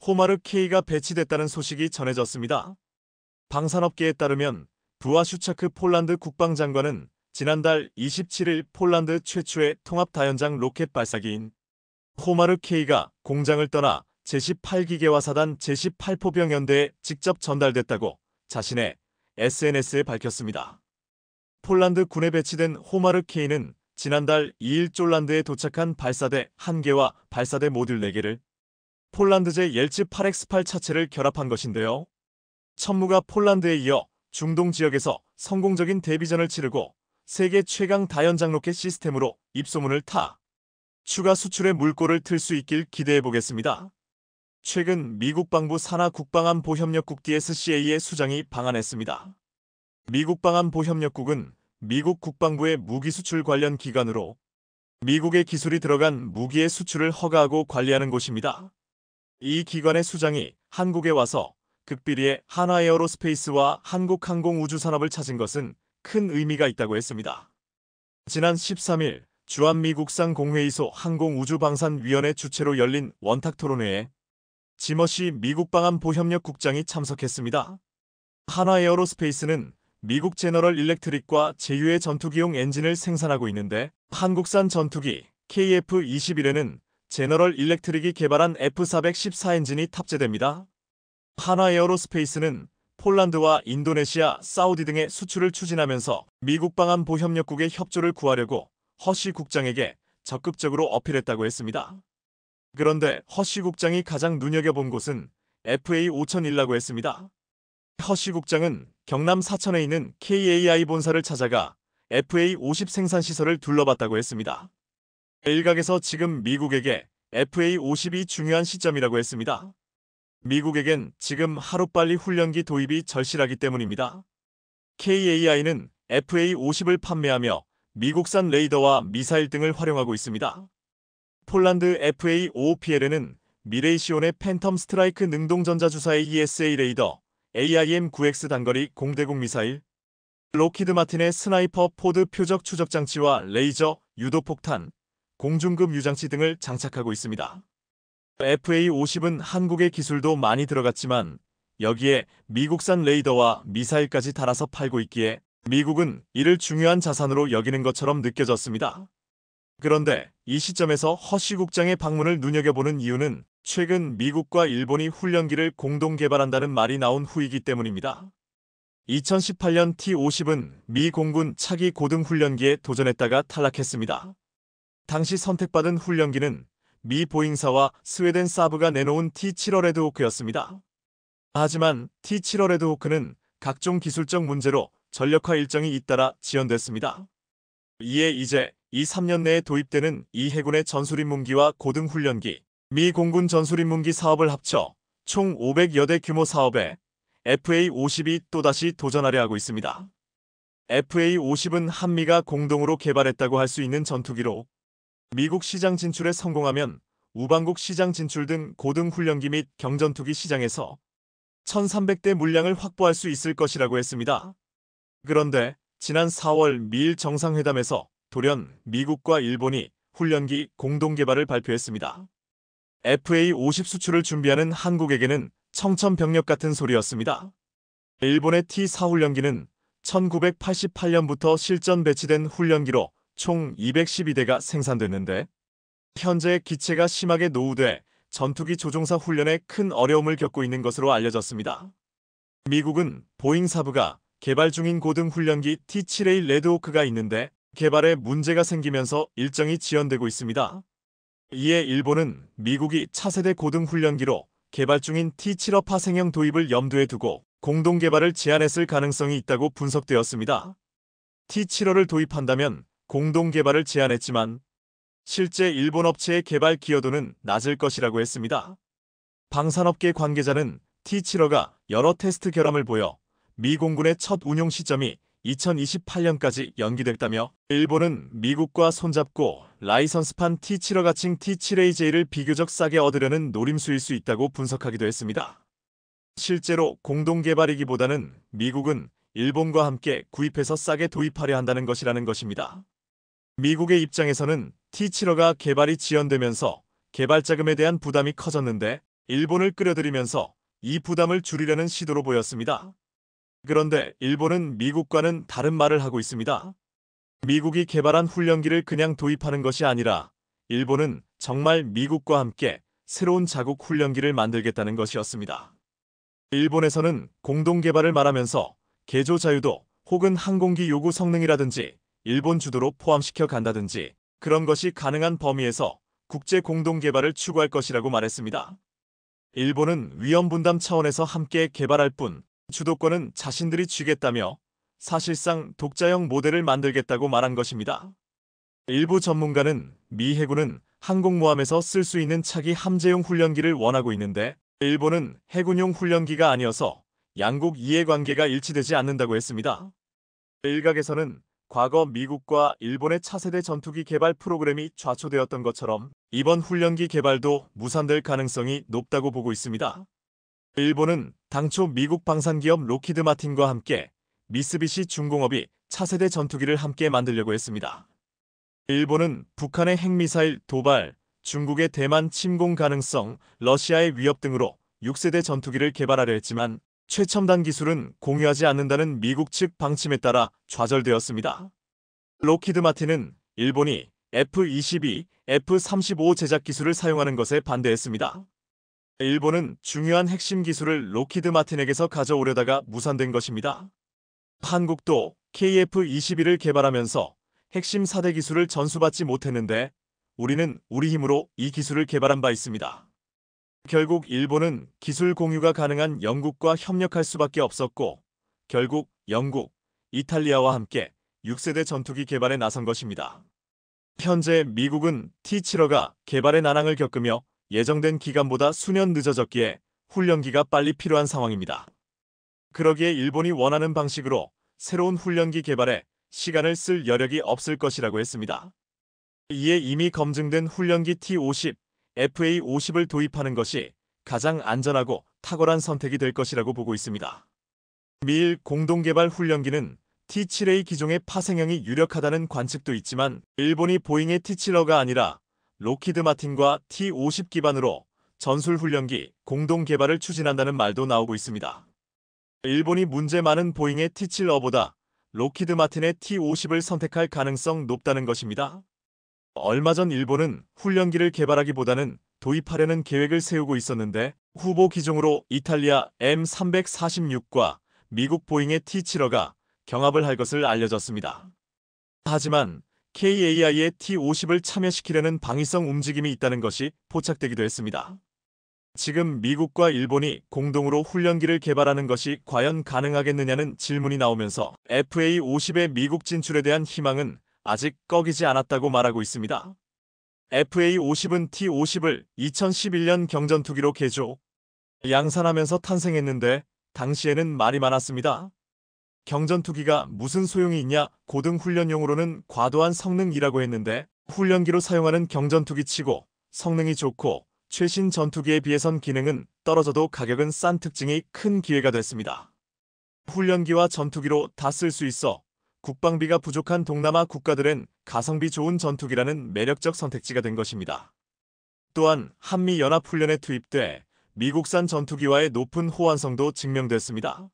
호마르 K가 배치됐다는 소식이 전해졌습니다. 방산업계에 따르면 부아슈차크 폴란드 국방장관은 지난달 27일 폴란드 최초의 통합 다연장 로켓 발사기인 호마르 K가 공장을 떠나 제18기계화사단 제18포병 연대에 직접 전달됐다고 자신의 SNS에 밝혔습니다. 폴란드 군에 배치된 호마르 K는 지난달 2일 쫄란드에 도착한 발사대 1개와 발사대 모듈 4개를 폴란드제 옐츠 8X8 차체를 결합한 것인데요. 천무가 폴란드에 이어 중동 지역에서 성공적인 데뷔전을 치르고 세계 최강 다연장 로켓 시스템으로 입소문을 타 추가 수출의 물꼬를 틀 수 있길 기대해보겠습니다. 최근 미국 방부 산하 국방안보협력국 DSCA의 수장이 방한했습니다. 미국 방안보협력국은 미국 국방부의 무기 수출 관련 기관으로 미국의 기술이 들어간 무기의 수출을 허가하고 관리하는 곳입니다. 이 기관의 수장이 한국에 와서 극비리의 한화에어로스페이스와 한국항공우주산업을 찾은 것은 큰 의미가 있다고 했습니다. 지난 13일 주한미국상공회의소 항공우주방산위원회 주최로 열린 원탁토론회에 지머시 미국 방안보협력국장이 참석했습니다. 한화에어로스페이스는 미국 제너럴 일렉트릭과 제휴의 전투기용 엔진을 생산하고 있는데 한국산 전투기 KF-21에는 제너럴 일렉트릭이 개발한 F414 엔진이 탑재됩니다. 한화에어로스페이스는 폴란드와 인도네시아, 사우디 등의 수출을 추진하면서 미국 방안보협력국의 협조를 구하려고 허시 국장에게 적극적으로 어필했다고 했습니다. 그런데 허시 국장이 가장 눈여겨본 곳은 FA5001라고 했습니다. 허시 국장은 경남 사천에 있는 KAI 본사를 찾아가 FA50 생산 시설을 둘러봤다고 했습니다. 일각에서 지금 미국에게 FA50이 중요한 시점이라고 했습니다. 미국에겐 지금 하루빨리 훈련기 도입이 절실하기 때문입니다. KAI는 FA50을 판매하며 미국산 레이더와 미사일 등을 활용하고 있습니다. 폴란드 FA-55PL에는 미레이시온의 팬텀 스트라이크 능동전자주사의 ESA 레이더, AIM-9X 단거리 공대공 미사일, 록히드 마틴의 스나이퍼 포드 표적 추적 장치와 레이저, 유도폭탄, 공중급 유장치 등을 장착하고 있습니다. FA-50은 한국의 기술도 많이 들어갔지만 여기에 미국산 레이더와 미사일까지 달아서 팔고 있기에 미국은 이를 중요한 자산으로 여기는 것처럼 느껴졌습니다. 그런데 이 시점에서 허쉬 국장의 방문을 눈여겨보는 이유는 최근 미국과 일본이 훈련기를 공동 개발한다는 말이 나온 후이기 때문입니다. 2018년 T-50은 미 공군 차기 고등훈련기에 도전했다가 탈락했습니다. 당시 선택받은 훈련기는 미 보잉사와 스웨덴 사브가 내놓은 T-75 레드호크였습니다. 하지만 T-75 레드호크는 각종 기술적 문제로 전력화 일정이 잇따라 지연됐습니다. 이에 이제 2-3년 내에 도입되는 이 해군의 전술임문기와 고등훈련기, 미 공군 전술임문기 사업을 합쳐 총 500여 대 규모 사업에 FA-50이 또다시 도전하려 하고 있습니다. FA-50은 한미가 공동으로 개발했다고 할 수 있는 전투기로 미국 시장 진출에 성공하면 우방국 시장 진출 등 고등훈련기 및 경전투기 시장에서 1,300대 물량을 확보할 수 있을 것이라고 했습니다. 그런데 지난 4월 미일 정상회담에서 돌연 미국과 일본이 훈련기 공동 개발을 발표했습니다. FA-50 수출을 준비하는 한국에게는 청천벽력 같은 소리였습니다. 일본의 T-4 훈련기는 1988년부터 실전 배치된 훈련기로 총 212대가 생산됐는데 현재 기체가 심하게 노후돼 전투기 조종사 훈련에 큰 어려움을 겪고 있는 것으로 알려졌습니다. 미국은 보잉 사브가 개발 중인 고등훈련기 T-7A 레드호크가 있는데 개발에 문제가 생기면서 일정이 지연되고 있습니다. 이에 일본은 미국이 차세대 고등훈련기로 개발 중인 T-7업 파생형 도입을 염두에 두고 공동 개발을 제안했을 가능성이 있다고 분석되었습니다. T-75를 도입한다면 공동 개발을 제안했지만 실제 일본 업체의 개발 기여도는 낮을 것이라고 했습니다. 방산업계 관계자는 T-75가 여러 테스트 결함을 보여 미 공군의 첫 운용 시점이 2028년까지 연기됐다며 일본은 미국과 손잡고 라이선스판 T-75 가칭 T-7AJ를 비교적 싸게 얻으려는 노림수일 수 있다고 분석하기도 했습니다. 실제로 공동 개발이기보다는 미국은 일본과 함께 구입해서 싸게 도입하려 한다는 것이라는 것입니다. 미국의 입장에서는 T-75가 개발이 지연되면서 개발 자금에 대한 부담이 커졌는데 일본을 끌어들이면서 이 부담을 줄이려는 시도로 보였습니다. 그런데 일본은 미국과는 다른 말을 하고 있습니다. 미국이 개발한 훈련기를 그냥 도입하는 것이 아니라 일본은 정말 미국과 함께 새로운 자국 훈련기를 만들겠다는 것이었습니다. 일본에서는 공동 개발을 말하면서 개조 자유도 혹은 항공기 요구 성능이라든지 일본 주도로 포함시켜 간다든지 그런 것이 가능한 범위에서 국제 공동 개발을 추구할 것이라고 말했습니다. 일본은 위험 분담 차원에서 함께 개발할 뿐 주도권은 자신들이 쥐겠다며 사실상 독자형 모델을 만들겠다고 말한 것입니다. 일부 전문가는 미 해군은 항공모함에서 쓸 수 있는 차기 함재용 훈련기를 원하고 있는데 일본은 해군용 훈련기가 아니어서 양국 이해관계가 일치되지 않는다고 했습니다. 일각에서는 과거 미국과 일본의 차세대 전투기 개발 프로그램이 좌초되었던 것처럼 이번 훈련기 개발도 무산될 가능성이 높다고 보고 있습니다. 일본은 당초 미국 방산기업 록히드 마틴과 함께 미쓰비시 중공업이 차세대 전투기를 함께 만들려고 했습니다. 일본은 북한의 핵미사일 도발, 중국의 대만 침공 가능성, 러시아의 위협 등으로 6세대 전투기를 개발하려 했지만 최첨단 기술은 공유하지 않는다는 미국 측 방침에 따라 좌절되었습니다. 록히드 마틴은 일본이 F-22, F-35 제작 기술을 사용하는 것에 반대했습니다. 일본은 중요한 핵심 기술을 록히드 마틴에게서 가져오려다가 무산된 것입니다. 한국도 KF-21을 개발하면서 핵심 4대 기술을 전수받지 못했는데 우리는 우리 힘으로 이 기술을 개발한 바 있습니다. 결국 일본은 기술 공유가 가능한 영국과 협력할 수밖에 없었고 결국 영국, 이탈리아와 함께 6세대 전투기 개발에 나선 것입니다. 현재 미국은 T-75가 개발의 난항을 겪으며 예정된 기간보다 수년 늦어졌기에 훈련기가 빨리 필요한 상황입니다. 그러기에 일본이 원하는 방식으로 새로운 훈련기 개발에 시간을 쓸 여력이 없을 것이라고 했습니다. 이에 이미 검증된 훈련기 T-50, FA-50을 도입하는 것이 가장 안전하고 탁월한 선택이 될 것이라고 보고 있습니다. 미일 공동개발 훈련기는 T-7A 기종의 파생형이 유력하다는 관측도 있지만 일본이 보잉의 T-7가 아니라 록히드 마틴과 T-50 기반으로 전술훈련기 공동개발을 추진한다는 말도 나오고 있습니다. 일본이 문제 많은 보잉의 T-7보다 록히드 마틴의 T-50을 선택할 가능성 높다는 것입니다. 얼마 전 일본은 훈련기를 개발하기보다는 도입하려는 계획을 세우고 있었는데 후보 기종으로 이탈리아 M346과 미국 보잉의 T-7가 경합을 할 것을 알려졌습니다. 하지만 KAI의 T-50을 참여시키려는 방위성 움직임이 있다는 것이 포착되기도 했습니다. 지금 미국과 일본이 공동으로 훈련기를 개발하는 것이 과연 가능하겠느냐는 질문이 나오면서 FA-50의 미국 진출에 대한 희망은 아직 꺾이지 않았다고 말하고 있습니다. FA-50은 T-50을 2011년 경전투기로 개조, 양산하면서 탄생했는데 당시에는 말이 많았습니다. 경전투기가 무슨 소용이 있냐, 고등 훈련용으로는 과도한 성능이라고 했는데 훈련기로 사용하는 경전투기 치고 성능이 좋고 최신 전투기에 비해선 기능은 떨어져도 가격은 싼 특징이 큰 기회가 됐습니다. 훈련기와 전투기로 다 쓸 수 있어 국방비가 부족한 동남아 국가들엔 가성비 좋은 전투기라는 매력적 선택지가 된 것입니다. 또한 한미연합훈련에 투입돼 미국산 전투기와의 높은 호환성도 증명됐습니다.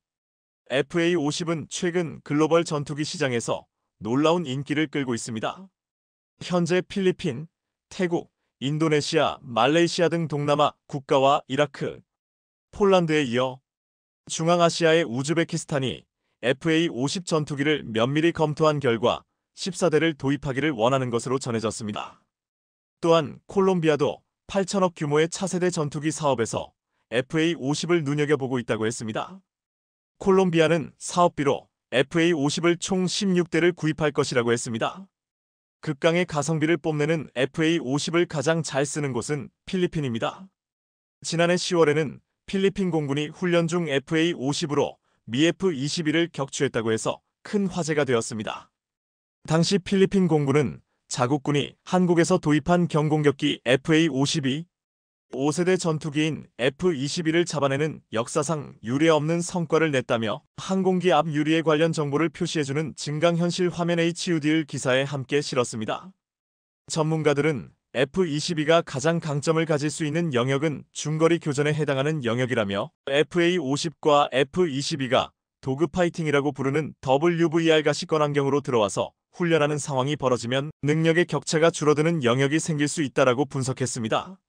FA-50은 최근 글로벌 전투기 시장에서 놀라운 인기를 끌고 있습니다. 현재 필리핀, 태국, 인도네시아, 말레이시아 등 동남아 국가와 이라크, 폴란드에 이어 중앙아시아의 우즈베키스탄이 FA-50 전투기를 면밀히 검토한 결과 14대를 도입하기를 원하는 것으로 전해졌습니다. 또한 콜롬비아도 8천억 규모의 차세대 전투기 사업에서 FA-50을 눈여겨보고 있다고 했습니다. 콜롬비아는 사업비로 FA-50을 총 16대를 구입할 것이라고 했습니다. 극강의 가성비를 뽐내는 FA-50을 가장 잘 쓰는 곳은 필리핀입니다. 지난해 10월에는 필리핀 공군이 훈련 중 FA-50으로 미 F-21을 격추했다고 해서 큰 화제가 되었습니다. 당시 필리핀 공군은 자국군이 한국에서 도입한 경공격기 FA-52, 5세대 전투기인 F-21을 잡아내는 역사상 유례없는 성과를 냈다며 항공기 앞 유리에 관련 정보를 표시해주는 증강현실 화면 HUD를 기사에 함께 실었습니다. 전문가들은 F-22가 가장 강점을 가질 수 있는 영역은 중거리 교전에 해당하는 영역이라며 FA-50과 F-22가 도그 파이팅이라고 부르는 WVR 가시권 환경으로 들어와서 훈련하는 상황이 벌어지면 능력의 격차가 줄어드는 영역이 생길 수 있다라고 분석했습니다.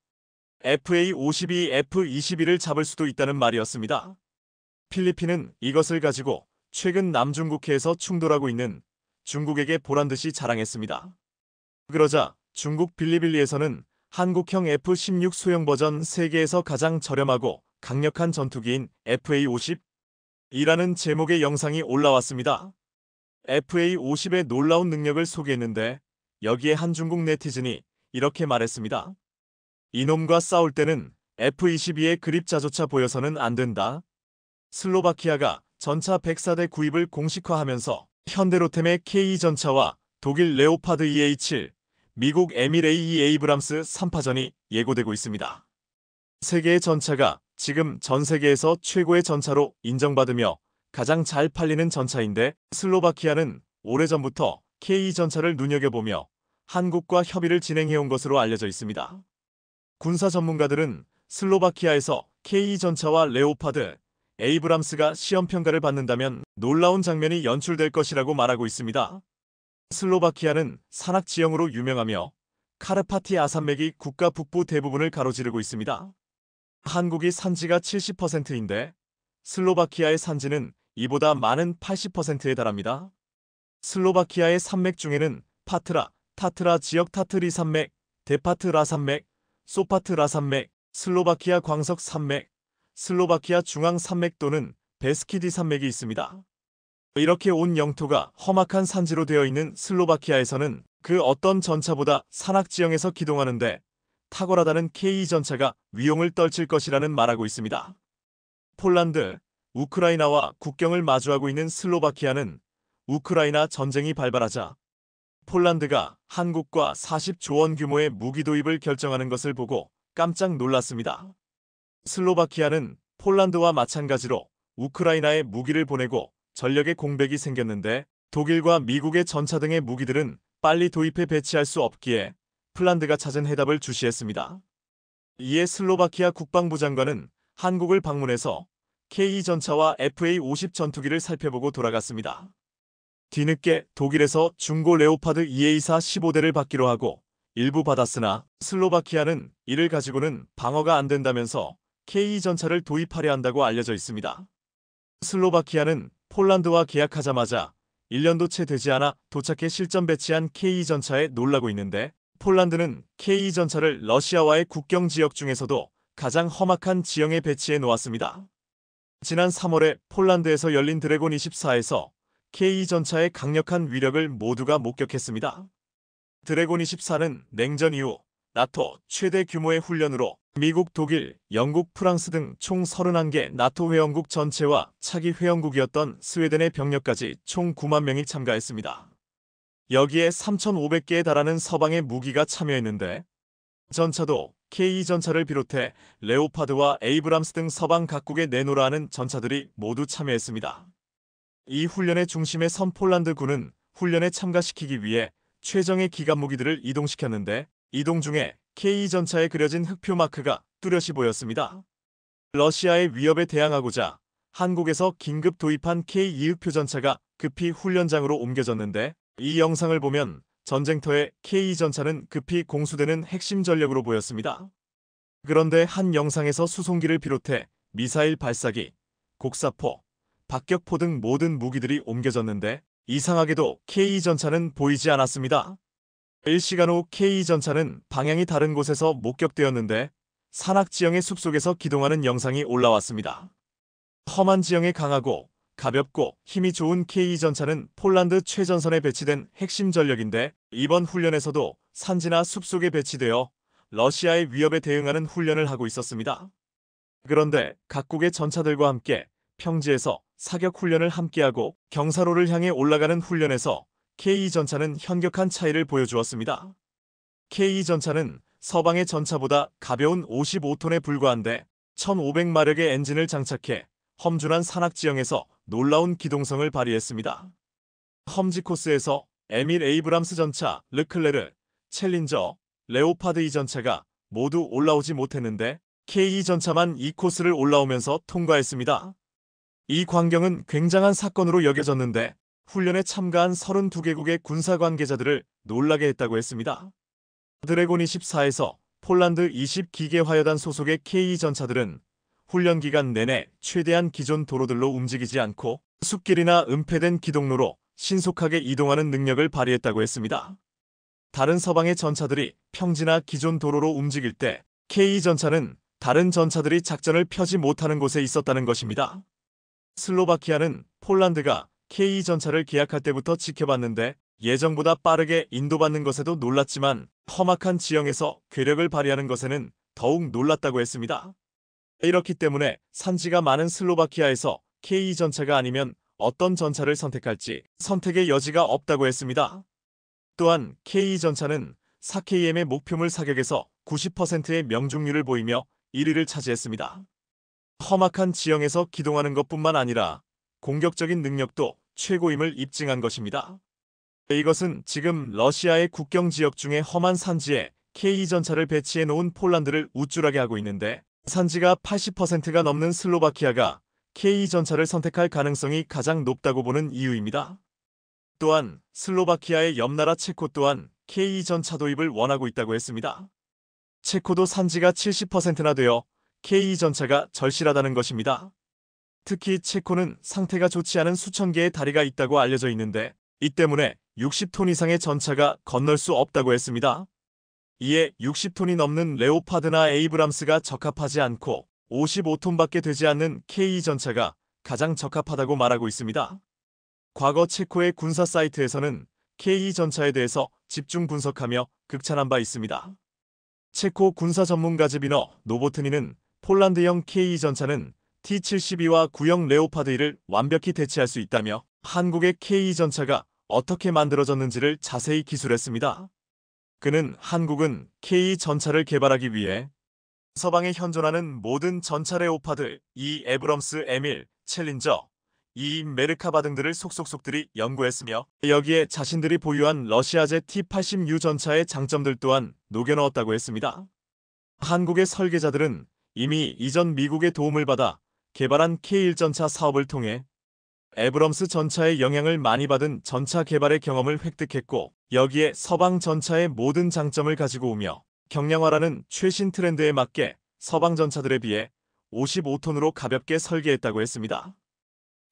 FA-52, F-22를 잡을 수도 있다는 말이었습니다. 필리핀은 이것을 가지고 최근 남중국해에서 충돌하고 있는 중국에게 보란듯이 자랑했습니다. 그러자 중국 빌리빌리에서는 한국형 F-16 소형 버전 세계에서 가장 저렴하고 강력한 전투기인 FA-50이라는 제목의 영상이 올라왔습니다. FA-50의 놀라운 능력을 소개했는데 여기에 한 중국 네티즌이 이렇게 말했습니다. 이놈과 싸울 때는 F-22의 그립자조차 보여서는 안 된다. 슬로바키아가 전차 104대 구입을 공식화하면서 현대로템의 K 전차와 독일 레오파드 EA7, 미국 에밀-A2 에이브람스 3파전이 예고되고 있습니다. 세 개의 전차가 지금 전 세계에서 최고의 전차로 인정받으며 가장 잘 팔리는 전차인데 슬로바키아는 오래전부터 K 전차를 눈여겨보며 한국과 협의를 진행해온 것으로 알려져 있습니다. 군사 전문가들은 슬로바키아에서 K 전차와 레오파드, 에이브람스가 시험평가를 받는다면 놀라운 장면이 연출될 것이라고 말하고 있습니다. 슬로바키아는 산악 지형으로 유명하며 카르파티 아산맥이 국가 북부 대부분을 가로지르고 있습니다. 한국이 산지가 70%인데 슬로바키아의 산지는 이보다 많은 80%에 달합니다. 슬로바키아의 산맥 중에는 파트라, 타트라 지역 타트리 산맥, 데파트라 산맥, 소파트라 산맥, 슬로바키아 광석 산맥, 슬로바키아 중앙 산맥 또는 베스키디 산맥이 있습니다. 이렇게 온 영토가 험악한 산지로 되어 있는 슬로바키아에서는 그 어떤 전차보다 산악 지형에서 기동하는데 탁월하다는 K 전차가 위용을 떨칠 것이라는 말하고 있습니다. 폴란드, 우크라이나와 국경을 마주하고 있는 슬로바키아는 우크라이나 전쟁이 발발하자 폴란드가 한국과 40조 원 규모의 무기 도입을 결정하는 것을 보고 깜짝 놀랐습니다. 슬로바키아는 폴란드와 마찬가지로 우크라이나에 무기를 보내고 전력의 공백이 생겼는데 독일과 미국의 전차 등의 무기들은 빨리 도입해 배치할 수 없기에 폴란드가 찾은 해답을 주시했습니다. 이에 슬로바키아 국방부 장관은 한국을 방문해서 K 전차와 FA-50 전투기를 살펴보고 돌아갔습니다. 뒤늦게 독일에서 중고 레오파드 EA4 15대를 받기로 하고 일부 받았으나 슬로바키아는 이를 가지고는 방어가 안 된다면서 K 전차를 도입하려 한다고 알려져 있습니다. 슬로바키아는 폴란드와 계약하자마자 1년도 채 되지 않아 도착해 실전 배치한 K 전차에 놀라고 있는데 폴란드는 K 전차를 러시아와의 국경 지역 중에서도 가장 험악한 지형에 배치해 놓았습니다. 지난 3월에 폴란드에서 열린 드래곤 24에서 K 전차의 강력한 위력을 모두가 목격했습니다. 드래곤 24는 냉전 이후 나토 최대 규모의 훈련으로 미국, 독일, 영국, 프랑스 등 총 31개 나토 회원국 전체와 차기 회원국이었던 스웨덴의 병력까지 총 9만 명이 참가했습니다. 여기에 3,500개에 달하는 서방의 무기가 참여했는데 전차도 K 전차를 비롯해 레오파드와 에이브람스 등 서방 각국에 내놓으라 하는 전차들이 모두 참여했습니다. 이 훈련의 중심에 선 폴란드 군은 훈련에 참가시키기 위해 최정예 기갑 무기들을 이동시켰는데 이동 중에 K 전차에 그려진 흑표 마크가 뚜렷이 보였습니다. 러시아의 위협에 대항하고자 한국에서 긴급 도입한 K 흑표 전차가 급히 훈련장으로 옮겨졌는데 이 영상을 보면 전쟁터에 K 전차는 급히 공수되는 핵심 전력으로 보였습니다. 그런데 한 영상에서 수송기를 비롯해 미사일 발사기, 곡사포, 박격포 등 모든 무기들이 옮겨졌는데 이상하게도 K 전차는 보이지 않았습니다. 일시간 후 K 전차는 방향이 다른 곳에서 목격되었는데 산악 지형의 숲속에서 기동하는 영상이 올라왔습니다. 험한 지형에 강하고 가볍고 힘이 좋은 K 전차는 폴란드 최전선에 배치된 핵심 전력인데 이번 훈련에서도 산지나 숲속에 배치되어 러시아의 위협에 대응하는 훈련을 하고 있었습니다. 그런데 각국의 전차들과 함께 평지에서 사격 훈련을 함께하고 경사로를 향해 올라가는 훈련에서 K 전차는 현격한 차이를 보여주었습니다. K 전차는 서방의 전차보다 가벼운 55톤에 불과한데 1500마력의 엔진을 장착해 험준한 산악 지형에서 놀라운 기동성을 발휘했습니다. 험지 코스에서 에밀 에이브람스 전차, 르클레르, 챌린저, 레오파드 2 전차가 모두 올라오지 못했는데 K 전차만 이 코스를 올라오면서 통과했습니다. 이 광경은 굉장한 사건으로 여겨졌는데 훈련에 참가한 32개국의 군사 관계자들을 놀라게 했다고 했습니다. 드래곤 24에서 폴란드 20기계 화여단 소속의 K 전차들은 훈련 기간 내내 최대한 기존 도로들로 움직이지 않고 숲길이나 은폐된 기동로로 신속하게 이동하는 능력을 발휘했다고 했습니다. 다른 서방의 전차들이 평지나 기존 도로로 움직일 때 K 전차는 다른 전차들이 작전을 펴지 못하는 곳에 있었다는 것입니다. 슬로바키아는 폴란드가 K 전차를 계약할 때부터 지켜봤는데 예정보다 빠르게 인도받는 것에도 놀랐지만 험악한 지형에서 괴력을 발휘하는 것에는 더욱 놀랐다고 했습니다. 이렇기 때문에 산지가 많은 슬로바키아에서 K 전차가 아니면 어떤 전차를 선택할지 선택의 여지가 없다고 했습니다. 또한 K 전차는 4KM의 목표물 사격에서 90%의 명중률을 보이며 1위를 차지했습니다. 험악한 지형에서 기동하는 것뿐만 아니라 공격적인 능력도 최고임을 입증한 것입니다. 이것은 지금 러시아의 국경 지역 중에 험한 산지에 K 전차를 배치해 놓은 폴란드를 우쭐하게 하고 있는데 산지가 80%가 넘는 슬로바키아가 K 전차를 선택할 가능성이 가장 높다고 보는 이유입니다. 또한 슬로바키아의 옆나라 체코 또한 K 전차 도입을 원하고 있다고 했습니다. 체코도 산지가 70%나 되어 K 전차가 절실하다는 것입니다. 특히 체코는 상태가 좋지 않은 수천 개의 다리가 있다고 알려져 있는데 이 때문에 60톤 이상의 전차가 건널 수 없다고 했습니다. 이에 60톤이 넘는 레오파드나 에이브람스가 적합하지 않고 55톤밖에 되지 않는 K 전차가 가장 적합하다고 말하고 있습니다. 과거 체코의 군사 사이트에서는 K 전차에 대해서 집중 분석하며 극찬한 바 있습니다. 체코 군사 전문가 즈비너 노보트니는 폴란드형 K 전차는 T-72와 구형 레오파드 1을 완벽히 대체할 수 있다며 한국의 K전차가 어떻게 만들어졌는지를 자세히 기술했습니다. 그는 한국은 K전차를 개발하기 위해 서방에 현존하는 모든 전차 레오파드, 이 에브럼스 M1, 챌린저, 이 메르카바 등들을 속속들이 연구했으며 여기에 자신들이 보유한 러시아제 T-80U 전차의 장점들 또한 녹여넣었다고 했습니다. 한국의 설계자들은 이미 이전 미국의 도움을 받아 개발한 K1 전차 사업을 통해 에브럼스 전차의 영향을 많이 받은 전차 개발의 경험을 획득했고 여기에 서방 전차의 모든 장점을 가지고 오며 경량화라는 최신 트렌드에 맞게 서방 전차들에 비해 55톤으로 가볍게 설계했다고 했습니다.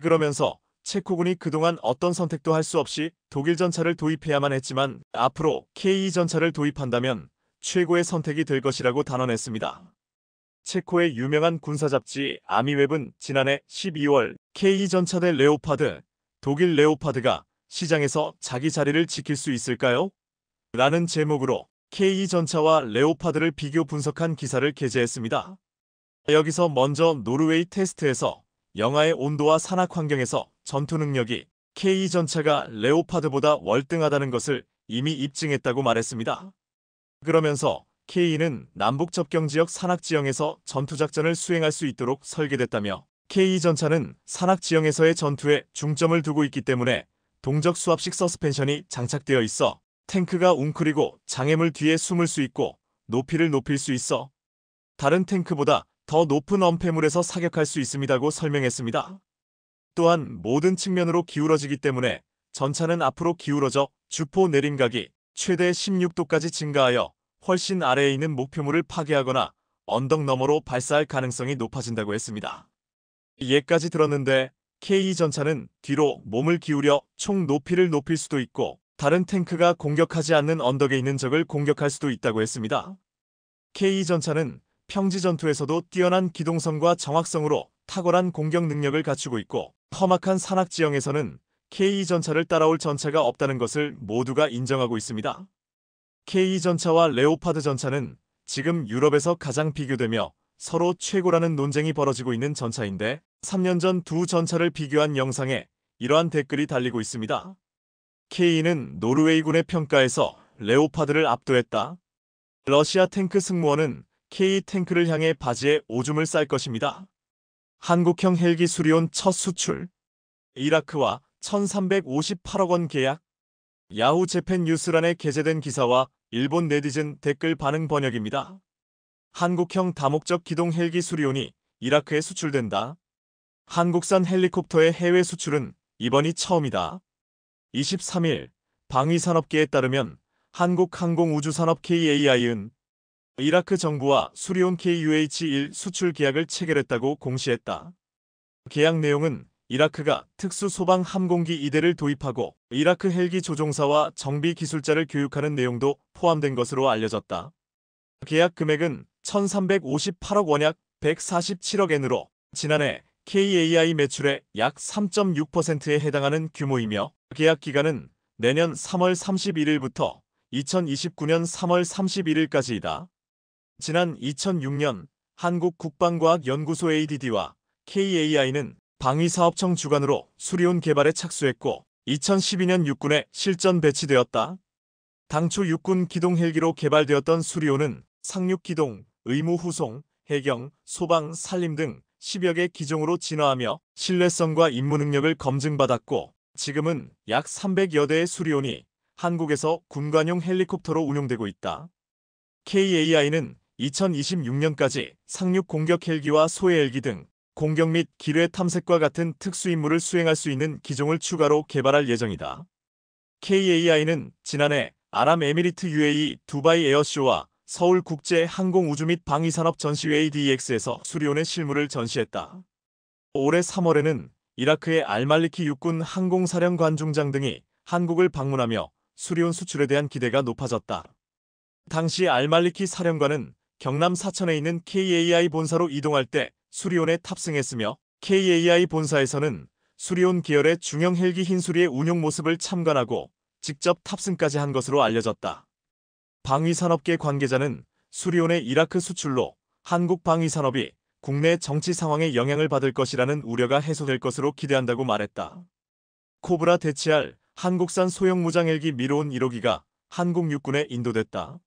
그러면서 체코군이 그동안 어떤 선택도 할 수 없이 독일 전차를 도입해야만 했지만 앞으로 K 전차를 도입한다면 최고의 선택이 될 것이라고 단언했습니다. 체코의 유명한 군사 잡지 아미웹은 지난해 12월 K 전차대 레오파드, 독일 레오파드가 시장에서 자기 자리를 지킬 수 있을까요? 라는 제목으로 K 전차와 레오파드를 비교 분석한 기사를 게재했습니다. 여기서 먼저 노르웨이 테스트에서 영하의 온도와 산악 환경에서 전투 능력이 K 전차가 레오파드보다 월등하다는 것을 이미 입증했다고 말했습니다. 그러면서 K는 남북 접경 지역 산악 지형에서 전투작전을 수행할 수 있도록 설계됐다며 K 전차는 산악 지형에서의 전투에 중점을 두고 있기 때문에 동적 수압식 서스펜션이 장착되어 있어 탱크가 웅크리고 장애물 뒤에 숨을 수 있고 높이를 높일 수 있어 다른 탱크보다 더 높은 엄폐물에서 사격할 수 있습니다고 설명했습니다. 또한 모든 측면으로 기울어지기 때문에 전차는 앞으로 기울어져 주포 내림각이 최대 16도까지 증가하여 훨씬 아래에 있는 목표물을 파괴하거나 언덕 너머로 발사할 가능성이 높아진다고 했습니다. 예까지 들었는데 K 전차는 뒤로 몸을 기울여 총 높이를 높일 수도 있고 다른 탱크가 공격하지 않는 언덕에 있는 적을 공격할 수도 있다고 했습니다. K 전차는 평지 전투에서도 뛰어난 기동성과 정확성으로 탁월한 공격 능력을 갖추고 있고 험악한 산악 지형에서는 K 전차를 따라올 전차가 없다는 것을 모두가 인정하고 있습니다. K 전차와 레오파드 전차는 지금 유럽에서 가장 비교되며 서로 최고라는 논쟁이 벌어지고 있는 전차인데 3년 전 두 전차를 비교한 영상에 이러한 댓글이 달리고 있습니다. K는 노르웨이군의 평가에서 레오파드를 압도했다. 러시아 탱크 승무원은 K 탱크를 향해 바지에 오줌을 쌀 것입니다. 한국형 헬기 수리온 첫 수출. 이라크와 1358억 원 계약. 야후 재팬 뉴스란에 게재된 기사와 일본 네티즌 댓글 반응 번역입니다. 한국형 다목적 기동 헬기 수리온이 이라크에 수출된다. 한국산 헬리콥터의 해외 수출은 이번이 처음이다. 23일 방위산업계에 따르면 한국항공우주산업 KAI은 이라크 정부와 수리온 KUH-1 수출 계약을 체결했다고 공시했다. 계약 내용은 이라크가 특수 소방 함공기 2대를 도입하고 이라크 헬기 조종사와 정비 기술자를 교육하는 내용도 포함된 것으로 알려졌다. 계약 금액은 1358억 원 약 147억 엔으로 지난해 KAI 매출의 약 3.6%에 해당하는 규모이며 계약 기간은 내년 3월 31일부터 2029년 3월 31일까지이다. 지난 2006년 한국국방과학연구소 ADD와 KAI는 방위사업청 주관으로 수리온 개발에 착수했고 2012년 육군에 실전 배치되었다. 당초 육군 기동 헬기로 개발되었던 수리온은 상륙 기동, 의무 후송, 해경, 소방, 산림 등 10여 개 기종으로 진화하며 신뢰성과 임무 능력을 검증받았고 지금은 약 300여 대의 수리온이 한국에서 군관용 헬리콥터로 운용되고 있다. KAI는 2026년까지 상륙 공격 헬기와 소해 헬기 등 공격 및 기뢰 탐색과 같은 특수 임무를 수행할 수 있는 기종을 추가로 개발할 예정이다. KAI는 지난해 아랍에미리트 UAE 두바이 에어쇼와 서울 국제 항공우주 및 방위산업 전시회 DEX에서 수리온의 실물을 전시했다. 올해 3월에는 이라크의 알말리키 육군 항공사령관 중장 등이 한국을 방문하며 수리온 수출에 대한 기대가 높아졌다. 당시 알말리키 사령관은 경남 사천에 있는 KAI 본사로 이동할 때 수리온에 탑승했으며 KAI 본사에서는 수리온 계열의 중형 헬기 흰수리의 운용 모습을 참관하고 직접 탑승까지 한 것으로 알려졌다. 방위산업계 관계자는 수리온의 이라크 수출로 한국 방위산업이 국내 정치 상황에 영향을 받을 것이라는 우려가 해소될 것으로 기대한다고 말했다. 코브라 대체할 한국산 소형 무장 헬기 미로온 1호기가 한국 육군에 인도됐다.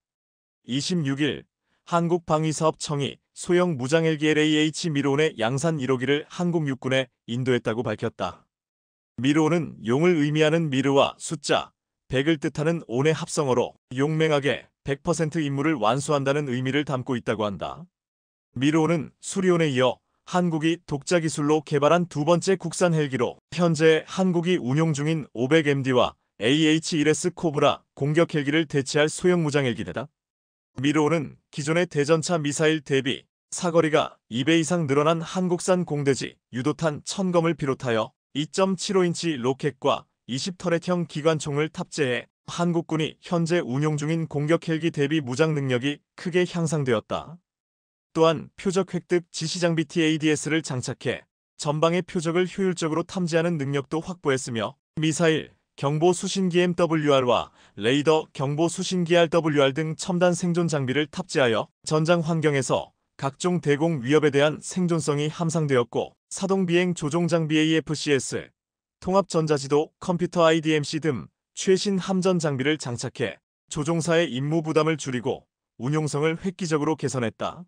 26일 한국방위사업청이 소형 무장 헬기 LAH 미로온의 양산 1호기를 한국 육군에 인도했다고 밝혔다. 미로온은 용을 의미하는 미르와 숫자 100을 뜻하는 온의 합성어로 용맹하게 100% 임무를 완수한다는 의미를 담고 있다고 한다. 미로온은 수리온에 이어 한국이 독자 기술로 개발한 두 번째 국산 헬기로 현재 한국이 운용 중인 500MD와 AH-1S 코브라 공격 헬기를 대체할 소형 무장 헬기다. 미로온은 기존의 대전차 미사일 대비 사거리가 2배 이상 늘어난 한국산 공대지 유도탄 1000검을 비롯하여 2.75인치 로켓과 20터렛형 기관총을 탑재해 한국군이 현재 운용 중인 공격 헬기 대비 무장 능력이 크게 향상되었다. 또한 표적 획득 지시장비 TADS를 장착해 전방의 표적을 효율적으로 탐지하는 능력도 확보했으며 미사일, 경보 수신기 MWR과 레이더, 경보 수신기 RWR 등 첨단 생존 장비를 탑재하여 전장 환경에서 각종 대공 위협에 대한 생존성이 함상되었고 사동 비행 조종 장비 AFCS, 통합 전자지도, 컴퓨터 IDMC 등 최신 함전 장비를 장착해 조종사의 임무 부담을 줄이고 운용성을 획기적으로 개선했다.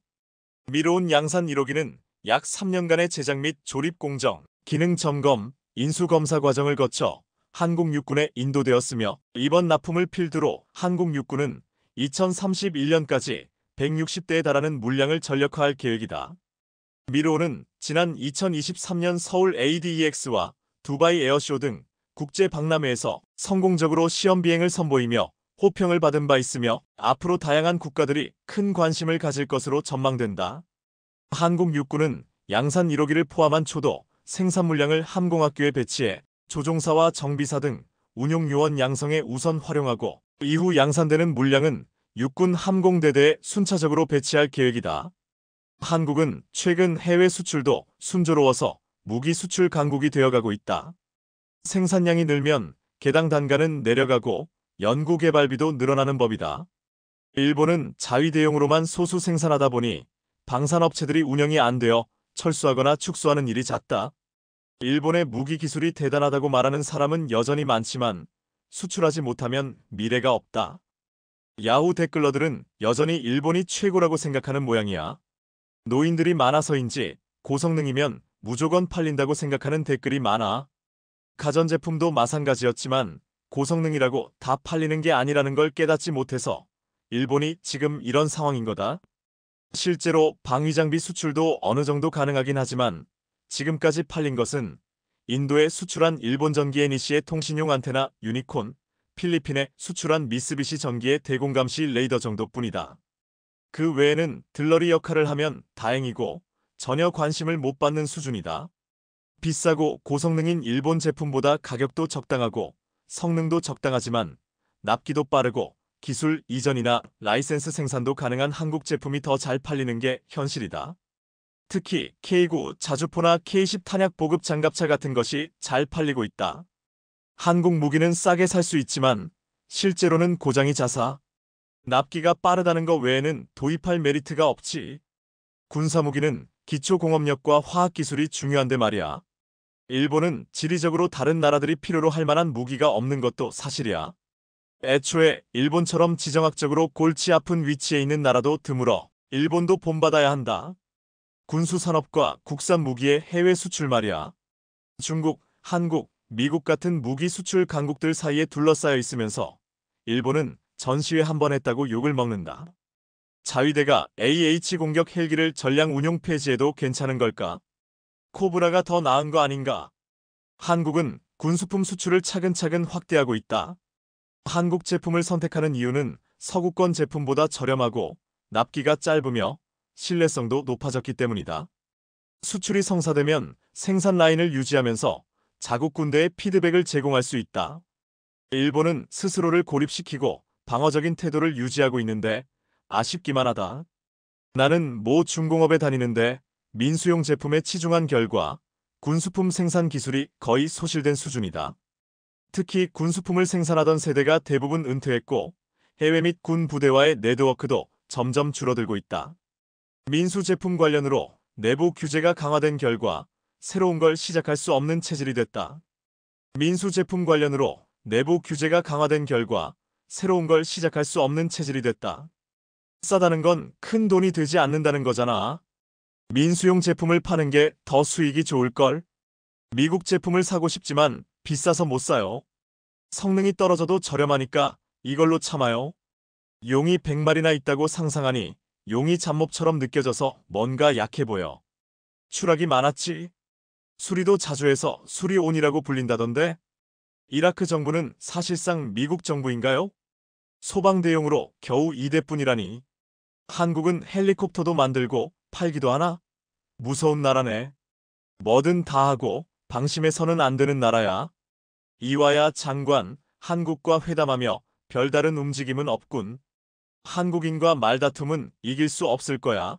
미로온 양산 1호기는 약 3년간의 제작 및 조립 공정, 기능 점검, 인수 검사 과정을 거쳐 한국 육군에 인도되었으며 이번 납품을 필두로 한국 육군은 2031년까지 160대에 달하는 물량을 전력화할 계획이다. 미로온은 지난 2023년 서울 ADEX와 두바이 에어쇼 등 국제 박람회에서 성공적으로 시험 비행을 선보이며 호평을 받은 바 있으며 앞으로 다양한 국가들이 큰 관심을 가질 것으로 전망된다. 한국 육군은 양산 1호기를 포함한 초도 생산 물량을 함공학교에 배치해 조종사와 정비사 등 운용 요원 양성에 우선 활용하고 이후 양산되는 물량은 육군 함공대대에 순차적으로 배치할 계획이다. 한국은 최근 해외 수출도 순조로워서 무기 수출 강국이 되어가고 있다. 생산량이 늘면 개당 단가는 내려가고 연구개발비도 늘어나는 법이다. 일본은 자위대용으로만 소수 생산하다 보니 방산업체들이 운영이 안 되어 철수하거나 축소하는 일이 잦다. 일본의 무기 기술이 대단하다고 말하는 사람은 여전히 많지만 수출하지 못하면 미래가 없다. 야후 댓글러들은 여전히 일본이 최고라고 생각하는 모양이야. 노인들이 많아서인지 고성능이면 무조건 팔린다고 생각하는 댓글이 많아. 가전제품도 마찬가지였지만 고성능이라고 다 팔리는 게 아니라는 걸 깨닫지 못해서 일본이 지금 이런 상황인 거다. 실제로 방위장비 수출도 어느 정도 가능하긴 하지만 지금까지 팔린 것은 인도에 수출한 일본 전기 NEC의 통신용 안테나 유니콘, 필리핀에 수출한 미쓰비시 전기의 대공감시 레이더 정도뿐이다. 그 외에는 들러리 역할을 하면 다행이고 전혀 관심을 못 받는 수준이다. 비싸고 고성능인 일본 제품보다 가격도 적당하고 성능도 적당하지만 납기도 빠르고 기술 이전이나 라이센스 생산도 가능한 한국 제품이 더 잘 팔리는 게 현실이다. 특히 K9 자주포나 K10 탄약 보급 장갑차 같은 것이 잘 팔리고 있다. 한국 무기는 싸게 살 수 있지만 실제로는 고장이 잦아. 납기가 빠르다는 것 외에는 도입할 메리트가 없지. 군사무기는 기초공업력과 화학기술이 중요한데 말이야. 일본은 지리적으로 다른 나라들이 필요로 할 만한 무기가 없는 것도 사실이야. 애초에 일본처럼 지정학적으로 골치 아픈 위치에 있는 나라도 드물어 일본도 본받아야 한다. 군수산업과 국산 무기의 해외 수출 말이야. 중국, 한국, 미국 같은 무기 수출 강국들 사이에 둘러싸여 있으면서 일본은 전시회 한 번 했다고 욕을 먹는다. 자위대가 AH 공격 헬기를 전량 운용 폐지해도 괜찮은 걸까? 코브라가 더 나은 거 아닌가? 한국은 군수품 수출을 차근차근 확대하고 있다. 한국 제품을 선택하는 이유는 서구권 제품보다 저렴하고 납기가 짧으며 신뢰성도 높아졌기 때문이다. 수출이 성사되면 생산 라인을 유지하면서 자국 군대에 피드백을 제공할 수 있다. 일본은 스스로를 고립시키고 방어적인 태도를 유지하고 있는데 아쉽기만 하다. 나는 모 중공업에 다니는데 민수용 제품에 치중한 결과 군수품 생산 기술이 거의 소실된 수준이다. 특히 군수품을 생산하던 세대가 대부분 은퇴했고 해외 및 군 부대와의 네트워크도 점점 줄어들고 있다. 민수 제품 관련으로 내부 규제가 강화된 결과 새로운 걸 시작할 수 없는 체질이 됐다. 민수 제품 관련으로 내부 규제가 강화된 결과 새로운 걸 시작할 수 없는 체질이 됐다. 싸다는 건 큰 돈이 들지 않는다는 거잖아. 민수용 제품을 파는 게 더 수익이 좋을걸? 미국 제품을 사고 싶지만 비싸서 못 사요. 성능이 떨어져도 저렴하니까 이걸로 참아요. 용이 100마리나 있다고 상상하니 용이 잡몹처럼 느껴져서 뭔가 약해 보여. 추락이 많았지. 수리도 자주 해서 수리온이라고 불린다던데? 이라크 정부는 사실상 미국 정부인가요? 소방대용으로 겨우 2대뿐이라니. 한국은 헬리콥터도 만들고 팔기도 하나? 무서운 나라네. 뭐든 다 하고 방심해서는 안 되는 나라야. 이와야 장관, 한국과 회담하며 별다른 움직임은 없군. 한국인과 말다툼은 이길 수 없을 거야.